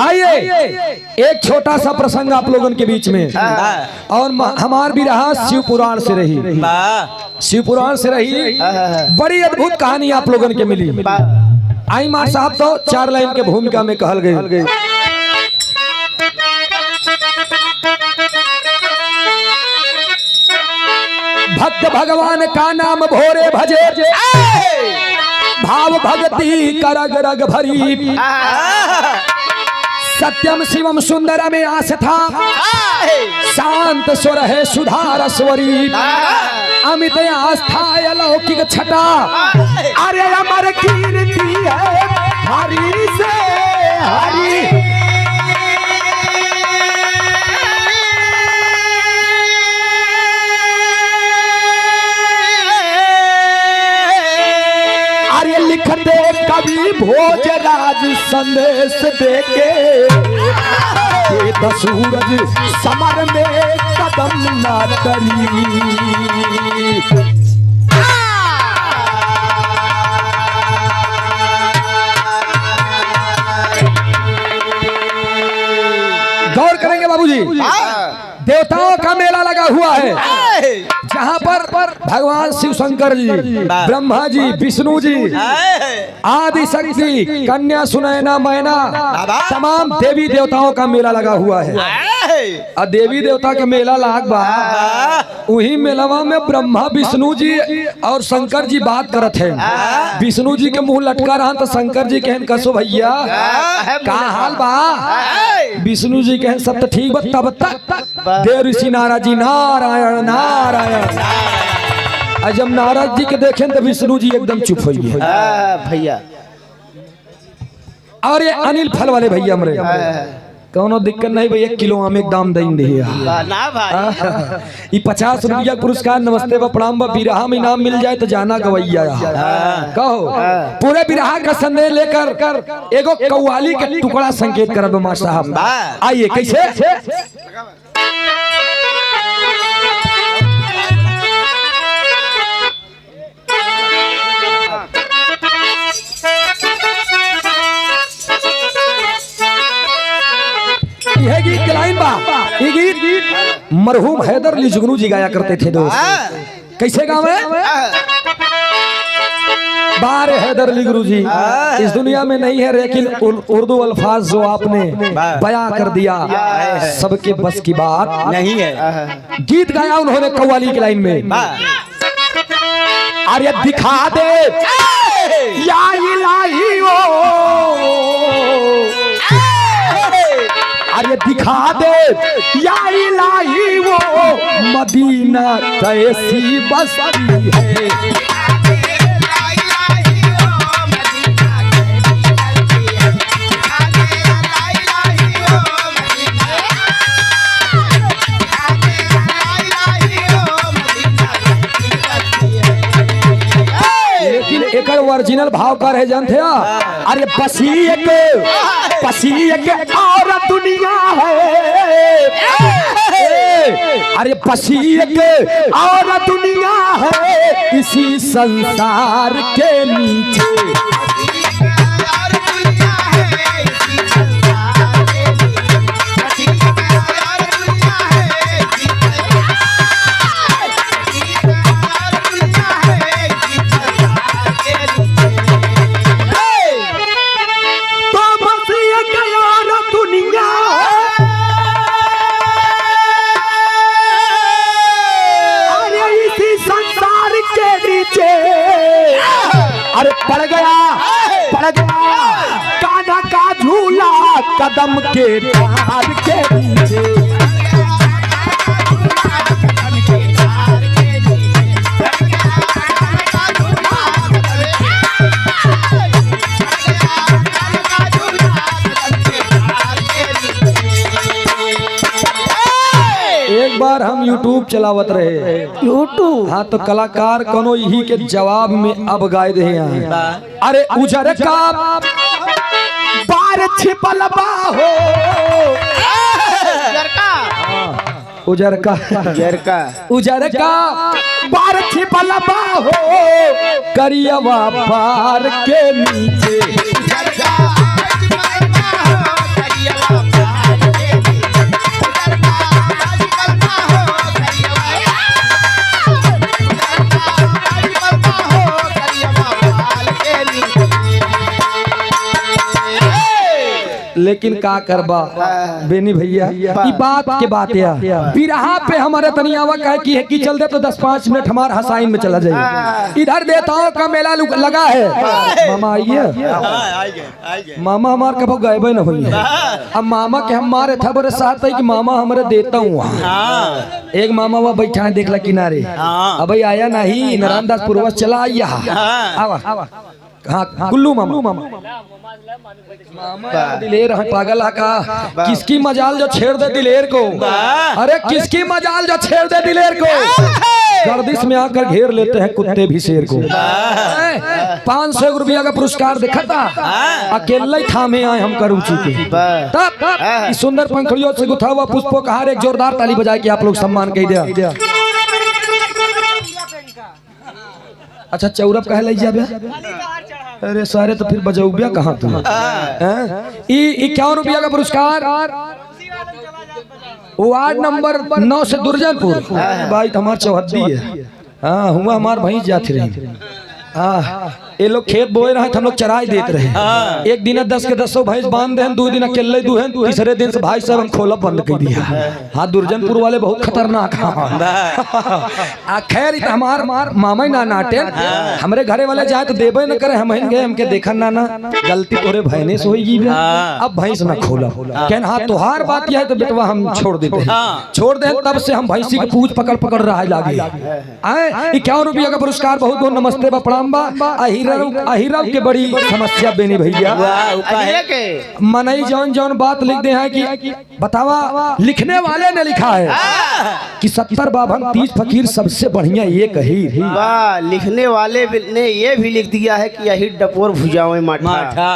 आइए एक छोटा सा प्रसंग आप लोगों के बीच में, और हमार भी रहा शिव पुराण से रही, शिव पुराण से रही बड़ी अद्भुत कहानी आप लोगों के मिली। आई मार साहब तो 4 लाइन के भूमिका में कहल गए। भक्त भगवान का नाम भोरे भजे, भाव भक्ति करग रग भरी, सत्यम शिवम सुंदर में आस्था, शांत स्वर है सुधार स्वरी, अमित आस्था अलौकिक छटा, अरे अमर कीर्ति है हरि से हरि। अरे लिखते कवि भोजराज संदेश देके, सूरज समर में कदम ना डरी। गौर करेंगे बाबूजी, देवताओं का मेला लगा हुआ है, जहाँ पर भगवान शिव शंकर जी, ब्रह्मा जी, विष्णु जी, आदि शक्ति, कन्या सुनैना मैना, तमाम देवी देवताओं का मेला लगा हुआ है। और देवी देवता के मेला लाग बा, वही मेलावा में ब्रह्मा विष्णु जी और शंकर जी बात करत है। विष्णु जी के मुंह लटका रहा तो शंकर जी कहन कसो भैया का हाल बा। विष्णु जी कहन सब तो ठीक बता बता। देव ऋषि नारद जी नारायण नारायण। जब नारद जी के देखें तो विष्णु जी एकदम चुप हो गए भैया। और ये अनिल फल वाले भैया मरे, कौनो दिक्कत नहीं भैया, किलो आम एक दाम देंगे ना भाई। 50 रुपया पुरस्कार, नमस्ते व प्रणाम व बिरहा में इनाम मिल जाए तो जाना गवैया। कहो पूरे बिरहा का संदेश लेकर एगो कव्वाली के टुकड़ा संकेत करब मास्टर साहब। आइए कैसे। यह गीत के लाइन बा, ये गीत मरहूम हैदर अली जुगनू जी गाया करते थे दोस्त। कैसे गावे? बारे हैदर अली गुरु जी इस दुनिया में नहीं है, लेकिन उर्दू अल्फाज जो आपने बयां कर दिया सबके बस की बात नहीं है। गीत गाया उन्होंने कव्वाली की लाइन में, अरे दिखा दे या इलाही ओ, अरे दिखा दे या इलाही वो मदीना कैसी बस्ती है। लेकिन एक ओरिजिनल भाव का रह जानते हो, अरे पसी एक और दुनिया है, अरे पसी एक और दुनिया है इसी संसार के नीचे। अरे पड़ गया कान्हा का झूला कदम के तार के नीचे। एक बार हम YouTube चलावत रहे, YouTube हाँ तो कलाकार कोनो यही के जवाब में अब गाए दे हैं। अरे उजर का बार छिपल बाहो, उजर का बार छिपल बाहो करियवा पार के नीचे। लेकिन का करबा बेनी भैया ई बात के बात या बिरहा पे हमारे तनियावा कहे की है कि चल दे तो 10-5 मिनट हमार हसाइन में चला जाए। इधर देवताओं का मेला लगा है। मामा आइए मामा हमार कब गए न हुई है। अब मामा के हमारे था बड़े साथ है कि मामा हमारे देता हूँ। एक मामा वह बैठा है देखला किनारे, अब आया नहीं नारायणदास पूर्वज चला आइया। हाँ कुल्लू मामा दिलेर है पागल का किसकी मजाल जो छेड़ दे दिलेर को। अरे किसकी मजाल जो छेड़ दे दिलेर को। गर्दिश में आकर घेर लेते हैं कुत्ते भी शेर को। 500 रुपया का पुरस्कार देखा था, अकेले ही थामे आए हम करूची के। तब इस सुंदर पंखड़ियों से गुथा हुआ पुष्पों का हार एक जोरदार ताली बजाए कि आप लोग सम्मान कह दिया। अच्छा चौरब कहे ले जाबे। अरे सारे तो फिर बजौबिया कहाँ तुम। 51 रुपया का पुरस्कार वार्ड नंबर 9 से दुर्जनपुर। भाई तो हमार चौहद्दी है। हाँ हुआ हमार भाई जाती रही। हाँ ये लोग खेत बोए रहे हम लोग चराई देते रहे। एक दिन 10 के 10 भैंस बांध दे, 2 दिन अकेले दुहे, तीसरे दिन से भाई साहब हम खोला बंद कर दिया। हाँ दुर्जनपुर वाले बहुत खतरनाक हैं। खैर हमार मामा ना नाटे हमरे घरे वाले जाए तो देबे न करे। हम गए हमके देखा ना गलती तोरे भैने से होगी। अब भैंस ना खोला कहन हाँ तोहार बात यह है तो बेटवा हम छोड़ देते हैं। छोड़ दे तब से हम भैंसी के पूछ पकड़ रहा लागे। 51 रुपया का पुरस्कार बहुत बहुत नमस्ते बा प्रणाम बा। अहिरव के बड़ी समस्या बेनी भैया मनई जौन बात लिख दे हैं कि बतावा लिखने वाले ने लिखा है कि 70 बाभन 30 फकीर सबसे बढ़िया ये कही। लिखने वाले ने ये भी लिख दिया है कि यही डपोर भुजाओ माठा।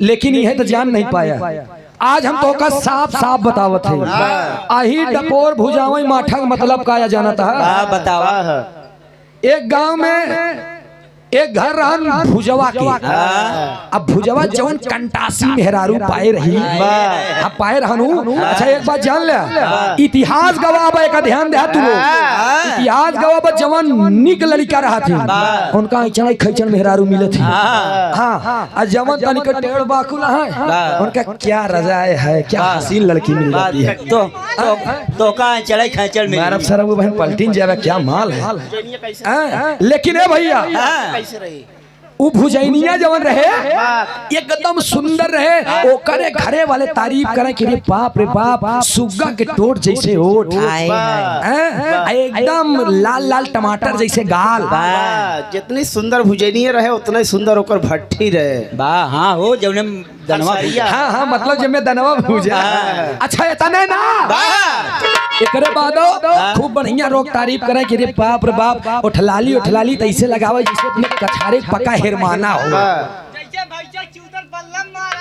लेकिन यह तो जान नहीं पाया। आज हम तो का साफ बतावत है। आही डपोर भुजावई माठा का मतलब का जाना था। बतावा एक गांव में एक घर रहन भुजवा के। अब भुजवा जवन कंटासी मेहरारू पाए रही पाए रहनु। अच्छा एक बात जान ले इतिहास गवाह का ध्यान दे तू इतिहास गवाह जवन निक लड़का रहा थे उनका चढ़ाई खैचन मेहरारू मिले थे। हाँ जवन तनिक टेढ़ बाकुला है उनका क्या रजाए है क्या हसीन लड़की मिल जाती है। तो का चढ़ाई खैचन में अरब सरब वो बहन पलटीन जावे क्या माल है। लेकिन है भैया वो भुजैनिया जवन रहे एकदम सुंदर रहे। ओकरे घरे वाले तारीफ करे कि रे बाप सुग्गा के टोट जैसे होठ एकदम लाल टमाटर जैसे गाल। जितनी सुंदर भुजैनिया रहे उतना ही सुंदर होकर भट्टी रहे। हाँ हो जब दनवा हाँ मतलब जब मैं दनवा भूजा। अच्छा इतने ना एकरे बादो खूब बढ़िया लोग तारीफ करे कि रे बाप उठलाली तैसे लगावे जैसे अपने कछारे पका हिरमाना हो।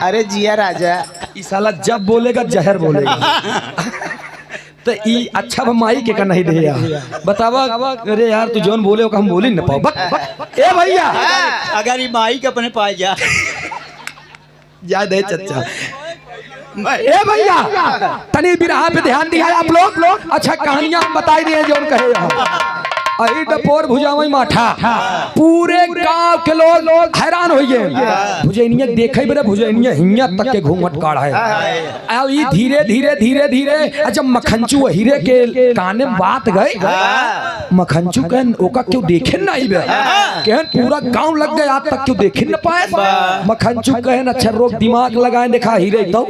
अरे जिया राजा इस साला जब बोलेगा जहर बोलेगा। तो ई अच्छा माई के का नहीं दे बतावा। अरे यार तू जोन बोले हम बोली न पाओ। ए भैया अगर ये माई के अपने पाए जा दे चच्चा। ए भैया तनी बिरहा पे ध्यान दिया आप लोग। अच्छा कहानियां बताई दिए जो कहे अही डपोर भुजावई माठा। पूरे गांव के लोग हैरान हो गए। भुजैनिया देखे बरे भुजैनिया हिया तक के घूंघट काढ़ा है। अब ये धीरे जब मखंचू हीरे के काने में बात गए मखंचू कहन ओका क्यों देखे न आई बे कहन पूरा गांव लग गए आज तक क्यों देखे न पाए। मखंचू कहन अच्छा रोक दिमाग लगाए देखा हीरे तो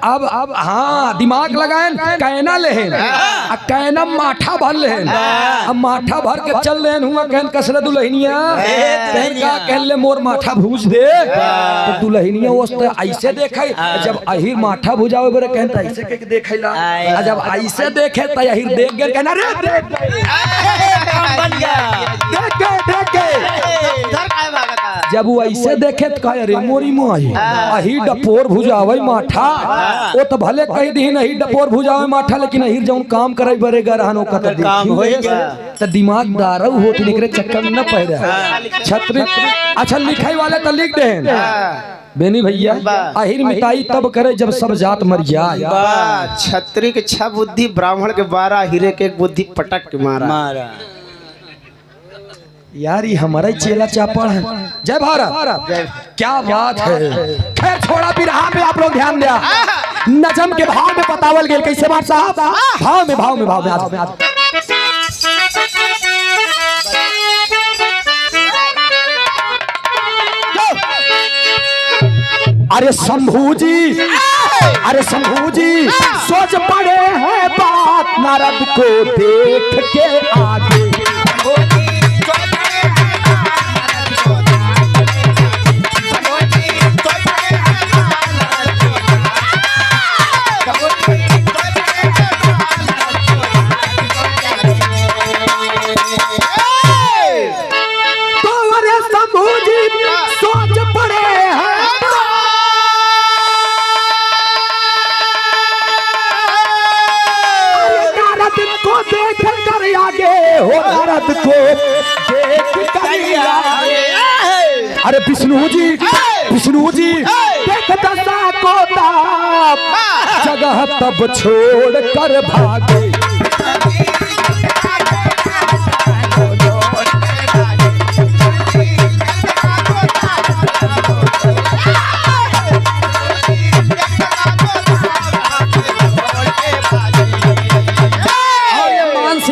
अब हाँ दिमाग लगाए कहना लेहन कहना माठा भर लेहन। अब माठा भर के चल रहे हुआ कहन कसरे दुल्हनिया कहन का कहले मोर माठा भूज दे। तो दुल्हनिया उस ऐसे देखे जब अहिर माठा भुजावे बरे कहन त ऐसे के देखैला जब ऐसे देखे त अहिर देख गए कहना रे देख जब वो ऐसे देखे तो कहे रे मोरी माई अही डपोर भुजावे माठा। वो तो भले कह दी नहीं डपोर भुजावे माठा लेकिन अही जौन काम करे बरेगा रहन ओका तो काम होएगा तो दिमाग दारू होत निकरे चक्कर में न पड़ छत्र। अच्छा लिखाई वाले तो लिख दे बेनी भैया अहिर मिटाई तब करे जब सब जात मर जाए। छत्री के 6 बुद्धि ब्राह्मण के 12 हीरे के 1 बुद्धि पटक के मारा। यार ये हमारा ही चेला चापड़ है। जय भारत। क्या बात है। खैर छोड़ा बिरहा में आप लोग ध्यान दिया। नजम के भाव में बतावल गेल कैसे बात साहब, भाव में भाव में भाव में अरे शंभू जी, अरे शंभू जी सोच पड़े हैं बात नारद को देख के आगे। को देख कर आगे। अरे विष्णु जी, विष्णु जी देख दशा को ताप, जगह तब छोड़ कर भागे।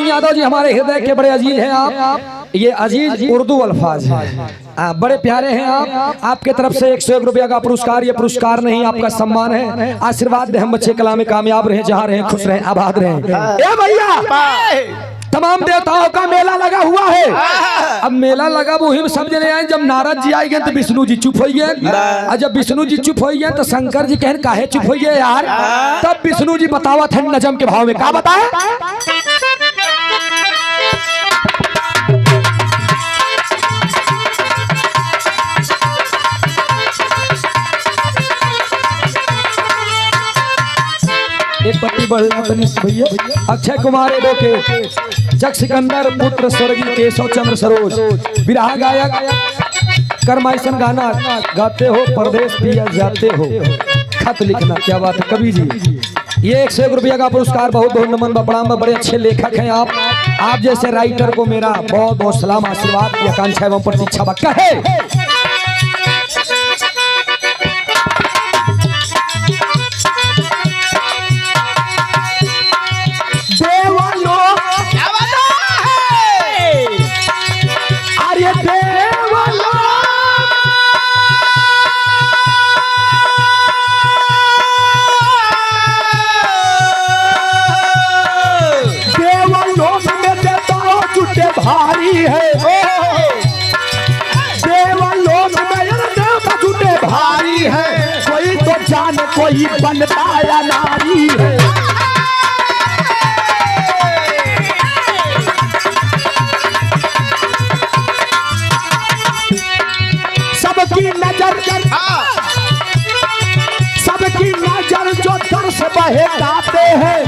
यादव जी हमारे हृदय के बड़े अजीज हैं आप। ये अजीज उर्दू अल्फाज हैं, बड़े प्यारे हैं आप। आपके तरफ से 101 रुपया का पुरस्कार, ये पुरस्कार नहीं आपका सम्मान है। आशीर्वाद दे हम बच्चे कला में कामयाब रहे, जहाँ रहे खुश रहे, आबाद रहे। ए भैया तमाम देवताओं का मेला लगा हुआ है। अब मेला लगा वो ही समझ रहे हैं। जब नारद जी आए गए तो विष्णु जी चुप हो गए, और जब विष्णु जी चुप हो गए तो शंकर जी कहन काहे चुप हो गए यार। तब विष्णु जी बतावा थे नजम के भाव में क्या बताए। एक पट्टी भैया अक्षय कुमार एडो के जग सिकंदर पुत्र स्वर्गीय केशव चंद्र सरोज विरहा गायक करमाइसन गाना गाते हो, परदेश पिया जाते हो, खत लिखना। क्या बात है कवि जी। ये 101 रुपया का पुरस्कार बहुत बहुत नमन बपड़ाम, बड़े अच्छे लेखक हैं आप जैसे राइटर को मेरा बहुत बहुत सलाम, आशीर्वाद की आकांक्षा एवं प्रतीक्षा बक्का है। भारी है देवलोक में देवता झूठे भारी है, कोई तो जान कोई बनता या नारी है। सबकी नजर जो दर्श बहकाते हैं,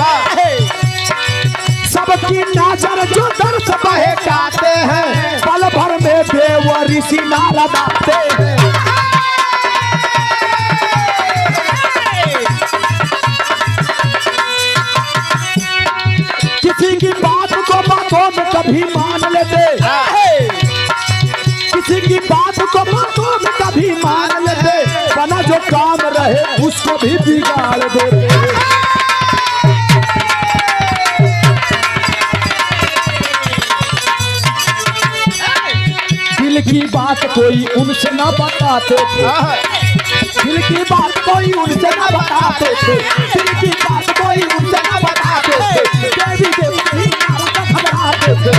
सबकी नजर जो दर्श बहकाते हैं, पल भर में देव ऋषि नारद आते हैं। किसी की बात को बातों में कभी मान लेते, किसी की बात को बातों में कभी मान लेते, बना जो काम रहे उसको भी बिगाड़ देते। दिल की बात कोई उनसे ना बताते थे, दिल की बात कोई उनसे ना बताते थे, दिल की बात कोई उनसे ना बताते थे, देवी देवता घबराते थे।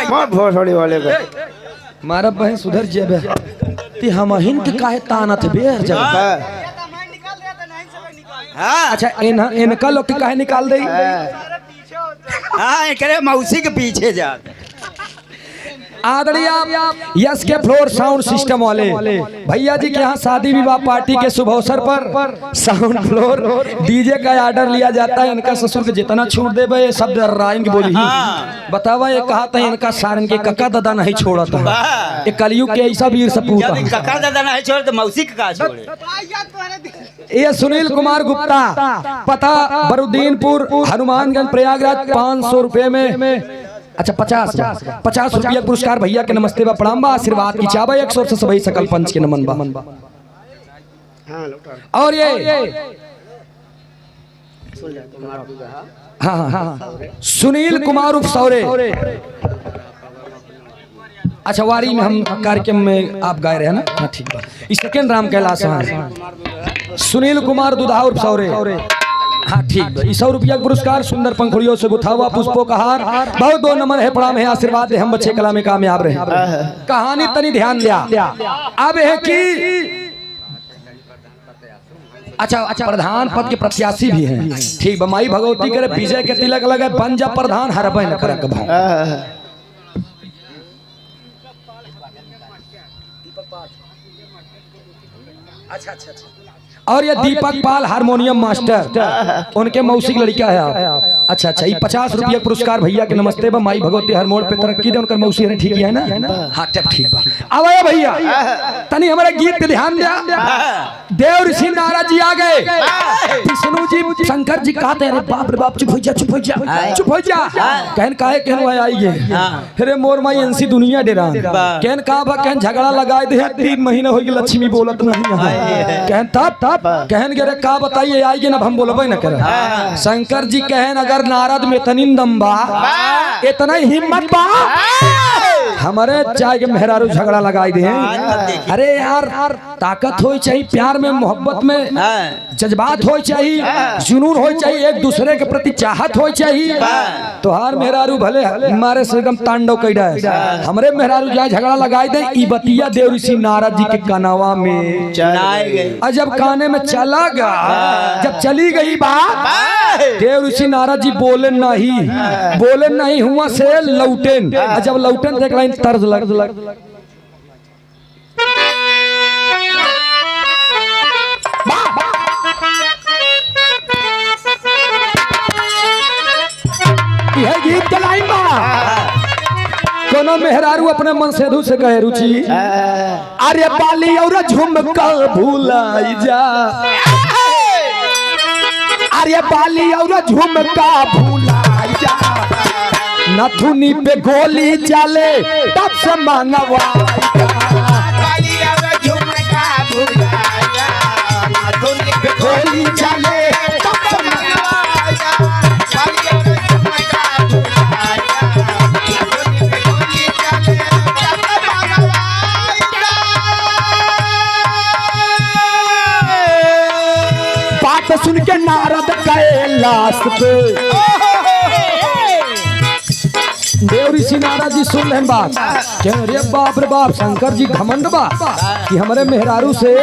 मार भोसड़ी वाले को मारा बहन सुधर जेबे ती हमहिन के काहे तानत बेर जब। अच्छा इनका लोग के काहे निकाल दई। हां करे मौसी के पीछे जा। आदरणीय यस के फ्लोर साउंड सिस्टम वाले भैया जी के यहाँ शादी विवाह पार्टी के शुभ अवसर पर साउंड फ्लोर डीजे का ऑर्डर लिया जाता है। इनका ससुर के जितना छूट दे ये सब डराएंगे बोली बतावा। ये कहा था इनका सारंग के कक्का दादा नहीं छोड़ा था, ये कलयुग के ऐसा वीर सपूत कक्का दादा नहीं छोड़ तो मौसी का छोड़े। ये सुनील कुमार गुप्ता, पता बरुद्दीनपुर, हनुमानगंज, प्रयागराज। 500 रुपए में अच्छा 50 रुपया पुरस्कार भैया के नमस्ते बा प्रणाम बा आशीर्वाद की चाबा 100 से सभी सकल पंच के नमन बा। और ये हाँ सुनील कुमार उर्फ सौरे। अच्छा वारी में हम कार्यक्रम में आप गाए रहे हैं ना? हाँ ठीक है। इस सेकेंड राम कैलाश सुनील कुमार दुधा उर्फ सौरे। हाँ ठीक है। 100 रुपया पुरस्कार सुंदर पंखुड़ियों से गुथा हुआ पुष्पों का हार। बहुत बहुत नमन है प्रणाम है आशीर्वाद है। हम बच्चे कला में कामयाब रहे। कहानी तनी ध्यान दिया अब है कि अच्छा प्रधान पद के प्रत्याशी भी हैं। ठीक बमाई भगवती करे विजय के तिलक लगे बन जा प्रधान हरबे न करे भाई। अच्छा और ये दीपक पाल हारमोनियम मास्टर, उनके मौसी की लड़का है आप। अच्छा ये 50 रुपया पुरस्कार भैया के नमस्ते बा माई भगवती हर मोड़ पे तरक्की दे। उनका मौसी है ठीक है ना? हाँ तब ठीक बा। अब आया भैया तनी हमारे गीत पे ध्यान दिया। देव ऋषि नारद जी आ गए, विष्णु जी शंकर जी कहते हैं बाप रे बाप चुप हो जा कहन काहे कहन आई गे अरे मोर माई अंसी दुनिया डेरा कहन का बा कहन झगड़ा लगाए दे 3 महीना हो गए लक्ष्मी बोलत नहीं कहन तब कहन गे रे का बताइए आइए ना हम बोलबे न करे। शंकर जी कहन अगर नारद में इतनी दम बा इतना हिम्मत बा हमारे चाय के मेहरारू झगड़ा लगाई दे। अरे यार ताकत हो चाहिए, प्यार में मोहब्बत में जज्बात हो चाहिए, जुनून हो चाहिए, एक दूसरे के प्रति चाहत हो चाहिए। तो हर मेहरारू भले हमारे से एकदम तांडव कैडा है हमरे मेहरारू जाए झगड़ा लगाई दे। ई बतिया देव ऋषि नारद जी के कनावा में जब काने में चला गया, जब चली गई बात देव ऋषि नारद जी बोले नहीं हुआ से लौटेन। जब लौटेन देख लाइन तर्ज लग यह गीत के लाइन बा। कोनो मेहरारू अपने मन से धू से कहे रुचि अरे बाली और झुमका भूलाई जा, अरे बाली और झुमका भूलाई जा, नथुनी पे गोली चले तब से मांगवा गोली चले तब से बात सुन के नारद कैलाश पे देव ऋषि नारद जी सुन रहे बात कह रे बाप शंकर जी घमंड बा कि हमारे मेहरारू से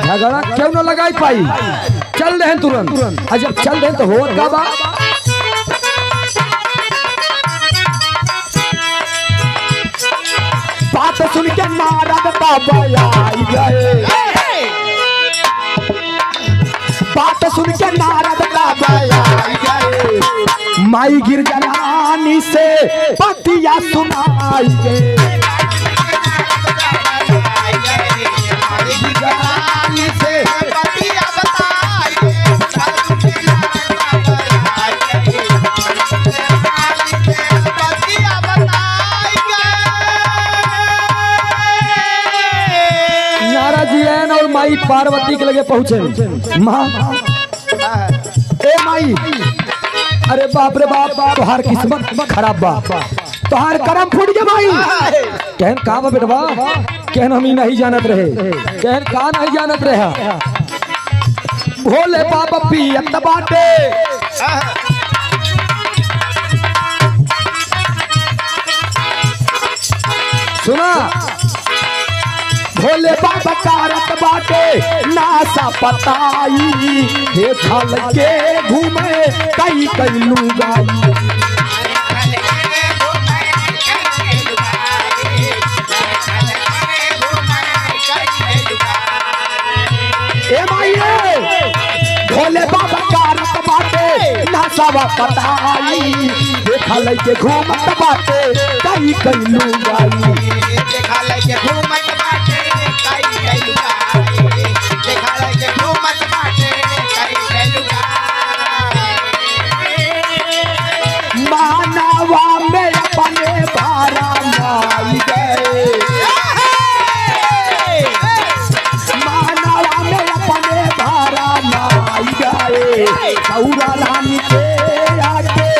झगड़ा क्यों न लगाई पाई। चल रहे तुरंत जब चल रहे तो हो का बा बात सुन के नारद बाबा आई गए, बात सुन के नारद बाबा आई गए, माई गिरजरानी से पतिया सुनाई गए। नारद जी और माई पार्वती के लगे पहुंचे। माँ ए माई अरे बाप रे बाप तोहार किस्मत खराब बा, तोहार करम फूट गया भाई। कहन का बा बेटवा कहन हम ही नहीं जानत रहे, कहन का नहीं जानत रहे भोले बाबा पियत बाटे सुना भोले बाबा कारत बाटे नासा पताई देखा लगे घूमे कई लुगाई सब बताई देखा लइके घूमत बाटे कई कई लुगाई देखा लगे घूमत बाटे कई कई लुगाई देखा लगे घूमत बाटे कई कई लुगाई मानवा में अपने भारा माई गए मानवा में अपने भारा माई गए गौरा रानी के आके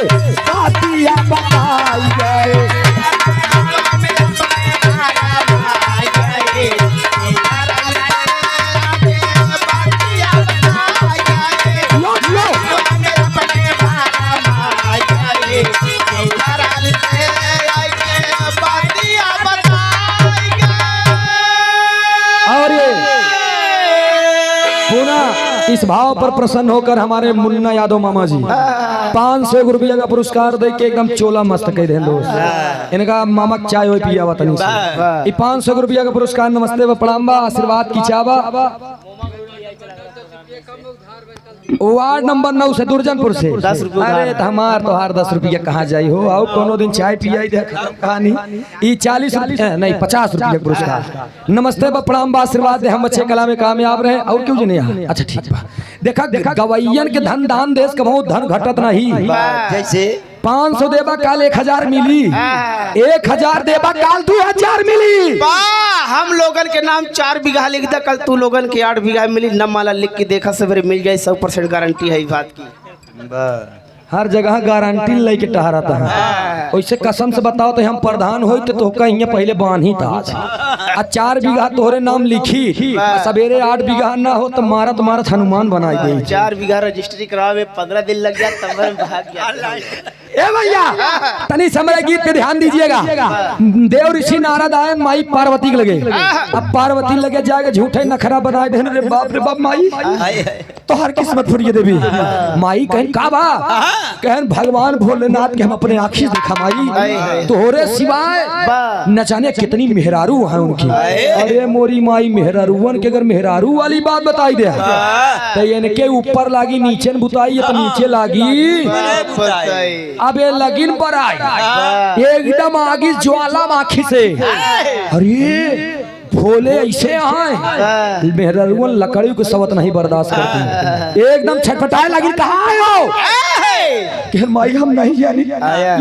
बातिया बताई गए और ये पुनः इस भाव पर प्रसन्न होकर हमारे मुन्ना यादव मामा जी 500 रुपया का पुरस्कार दे के एकदम चोला मस्त कह दे दोस्त इनका मामा चाय हो पिया वतनी से 500 रुपया का पुरस्कार नमस्ते व प्रणाम बा आशीर्वाद की चावा वार्ड नंबर 9 से दुर्जनपुर से 10 रुपया अरे हमार तोहार 10 रुपया कहाँ जाई हो आओ कोनो दिन चाय पियाई दे कहानी ई 40 रुपया नहीं 50 रुपया पुरस्कार नमस्ते बा प्रणाम बा आशीर्वाद दे हम अच्छे कला में कामयाब रहे और क्यों जने यहाँ अच्छा ठीक बा देखा गवैयन के धन दान देश कमाओ धन घटत नहीं जैसे 500 देबा काल 1000 मिली 1000 देबा काल 2000 मिली हम लोगन के नाम 4 बीघा लिख दे कल तू लोगन के 8 बीघा मिली न माला लिख के देखा से मिल जाए 100% गारंटी है इस बात की हर जगह गारंटी लेके टहराता है वैसे कसम से बताओ तो हम प्रधान हो तो कहीं पहले बांध ही था आ 4 बीघा तोहरे नाम लिखी सवेरे 8 बीघा ना हो तो मारत हनुमान बनाई गई 4 बीघा रजिस्ट्री करावे में 15 दिन लग गया तब मैं भाग गया ए भैया तनी समय गीत पे ध्यान दीजिएगा देव ऋषि नारद आए माई पार्वती के लगे अब पार्वती लगे जाके झूठे नखरा बनाए दे रे बाप माई तो हर किस्मत फुरिए देवी माई कहीं का बा कहन भगवान भोलेनाथ के हम अपने आँखी देखा माई तोहरे सिवाय न जाने कितनी मेहरारू है उनकी अरे मोरी माई मेहरारूवन के अगर मेहरारू वाली बात बताई दे तो इनके ऊपर लागी नीचे बुताई तो नीचे लागी अब ये लगिन पर आई एकदम आगे ज्वाला आँखी से अरे भोले ऐसे आए मेहरारूवन लकड़ी को सवत नहीं बर्दाश्त करती एकदम छटपटाए लगी कहाँ आए हो कि माई हम नहीं जानी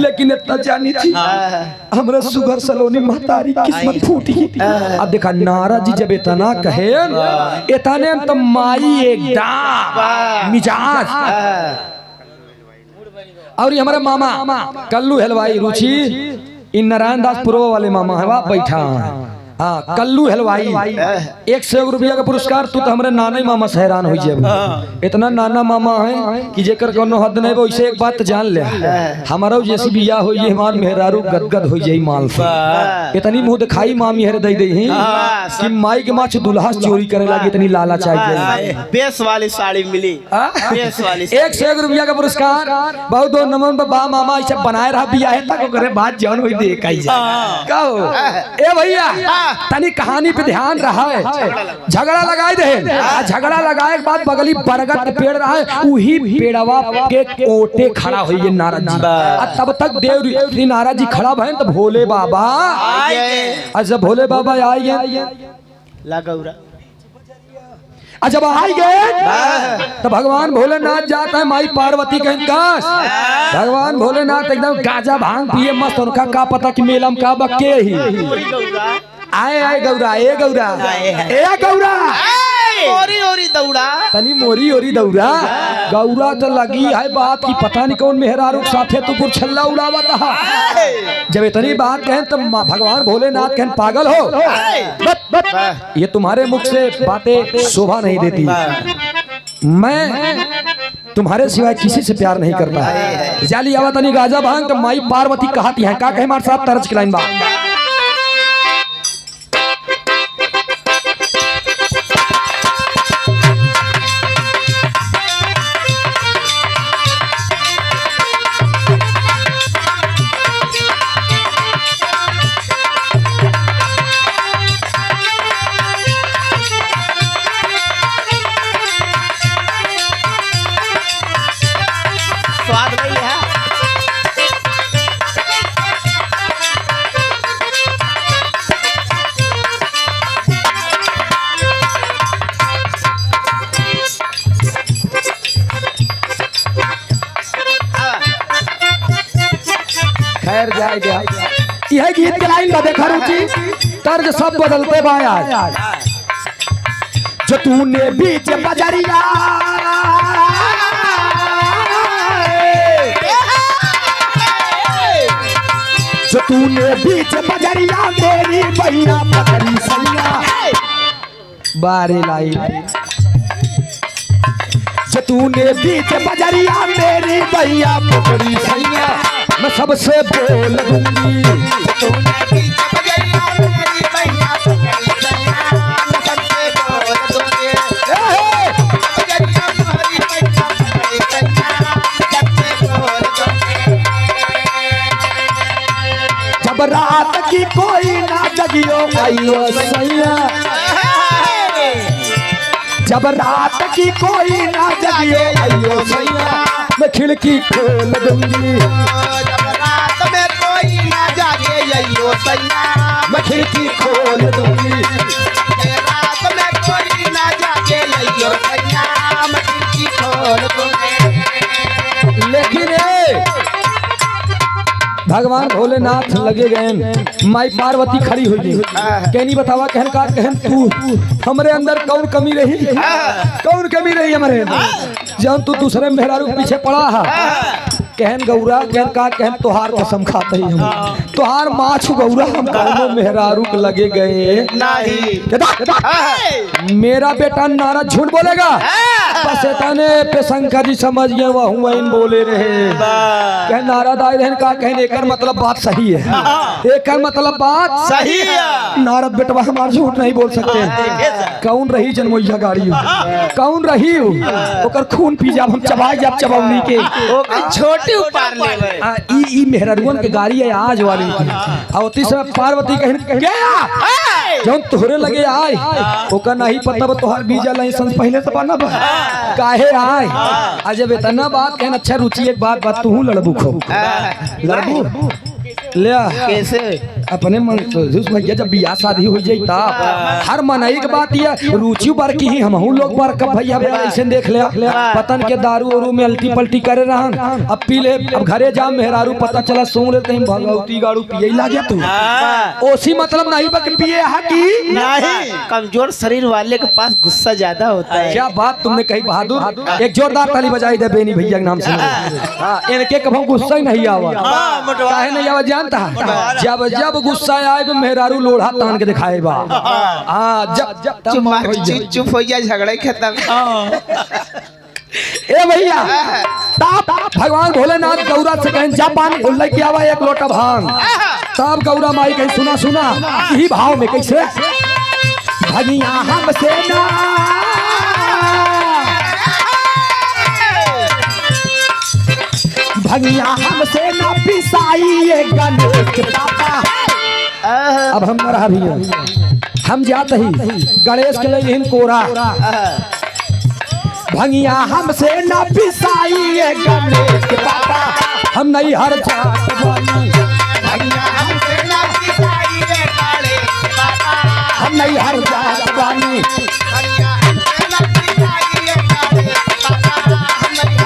लेकिन इतना जानी थी हमरा सुगर सलोनी महतारी किस्मत फूटी अब देखा नारद जी जब इतना कहे इतने तो माई एकदम मिजाज और ये हमारा मामा कल्लू हलवाई रुचि इन नारायण दास पूर्व वाले मामा है वहाँ बैठा हाँ कल्लू हलवाई 100 रुपया का पुरस्कार तू तो हमारे नाना ही मामा से हैरान हो जाए इतना नाना मामा है कि जेकर कोनो हद नहीं वैसे एक बात जान ले हमारा जैसी बिया हो ये हमार मेहरारू गदगद हो जाई माल से इतनी मुंह दिखाई मामी हर दे दे कि माई के माछ दुल्हा चोरी करे लगी इतनी लाला चाहिए बेस वाली साड़ी मिली बेस वाली 100 रुपया का पुरस्कार बहुत दो नमन बा मामा ऐसे बनाए रहा बिया है तक करे बात जान होई देख आई जा कहो ए भैया तनी कहानी पे ध्यान रहा है झगड़ा लगाए दे झगड़ा लगाए के बाद बगली बरगद के पेड़ रहा है वही पेड़वा के कोटे खड़ा हुई है नारद जी तब तक देव नारद जी खड़ा भैन तो भोले बाबा जब भोले बाबा आए लगौरा जब आई गए तो भगवान भोलेनाथ जाता है माई पार्वती के काश भगवान भोलेनाथ एकदम गाजा भांग पिए मस्त उनका का पता कि मेला में का बक्के ही आए गौरा ए गौरा ए गौरा ओरी दौड़ा तनी मोरी दौड़ा गौरा तो लगी है बात की पता नहीं कौन मेहरारू साथे तू कुछ छल्ला उड़ावत है जब इतनी बात कहें तो भगवान भोलेनाथ कहन पागल हो ये तुम्हारे मुख से बातें शोभा नहीं देती मैं तुम्हारे सिवाय किसी से प्यार नहीं करता जाली आवा तनी गाजा भांग तो माई पार्वती कहती है का कहे हमारे साथ तरज की लाइन बात यह गीत के लाइन देखा रुचि तर्ज सब बदलते बाया जो तूने बीच बजरिया जो तूने बीच बजरिया मेरी भैया पकड़ी सैया बारे लाई जो तूने बीच बजरिया मेरी भैया पकड़ी सैया मैं सबसे बोल दूंगी तूने बीच बजरिया मेरी भैया पकड़ी सैया मैं सबसे बोल दूंगी बजरिया मेरी भैया पकड़ी सैया सबसे बोल दूंगी जब रात की कोई ना जगियो आइयो सैया जब रात की कोई ना जगियो आइयो सैया मैं खिड़की खोल दूंगी जब रात में कोई ना जागे आइयो सैया मैं खिड़की खोल दूंगी रात में कोई ना जागे आइयो सैया मैं खिड़की खोल दूंगी लेकिन भगवान भोलेनाथ लगे गए माई पार्वती खड़ी हुई कहनी बतावा कहन का कहन तू हमरे अंदर कौन कमी रही कौन कमी रही हमारे अंदर जब तू दूसरे मेहरारू के पीछे पड़ा है कहन गौरा कहन का कहन तोहार कसम खाते ही हम तोहार माछ गौरा हम कौनो मेहरारू के लगे गए नहीं मेरा बेटा नारद झूठ बोलेगा बस इतने पे शंकर जी समझ गए वह इन बोले रहे कह नारद आए रहन का कहने एकर मतलब बात सही है एकर मतलब बात सही है नारद बेटवा हमार झूठ नहीं बोल सकते कौन रही जनमोइया गाड़ी कौन रही ओकर खून पी जाब हम चबाई जाब चबौनी के छोटी उपार ले ई मेहरारुअन के गाड़ी है आज वाली और तीसरा पार्वती कहन गया जौन तोहरे लगे आए ओकर नहीं पता बा तोहार वीजा लाइसेंस पहले से बना बा काहे आए आज जब इतना बात कहन अच्छा रुचि एक बात तू लड़बू खो लड़बू ले कैसे अपने मन भैया जब बियाह शादी हो जाई ता हर मनाई के बात ये रुचि बार की हम लोग बार कब भैया ऐसे देख ले पतन के दारू और में अल्टी पल्टी करे रहन अब पी ले अब घरे जा मेहरारू पता चला सो ले कहीं भगवती गाड़ू पिए लागे तू ओसी मतलब नहीं बा कि पिए है की नहीं कमजोर शरीर वाले के पास गुस्सा ज्यादा होता है क्या बात तुमने कही बहादुर एक जोरदार ताली बजाई दे बेनी भैया के नाम से हां इनके कभी गुस्सा ही नहीं आवा काहे नहीं आवा जानता जब जब गुस्सा आए तो मेहरारू लोढ़ा तान के दिखाए बा हां जब चुप हो जा झगड़ा खत्म ए भैया ताप भगवान भोलेनाथ गौरा से कहें जा पानी लेके आवा एक लोटा भांग तब गौरा माई कहीं सुना सुना यही भाव में कैसे भगिया हमसे ना भगिया हमसे ना पिसाई ये गणेश के पापा अब हम रहा भी हम जाते ही गणेश के लिए कोरा भगिया हमसे न पिसाई ये गणेश के पापा हम नहीं हर जात बानी भैया हमसे ना पिसाई रे काले बाबा हम नहीं हर जात बानी भैया हमसे ना पिसाई रे काले बाबा हम नहीं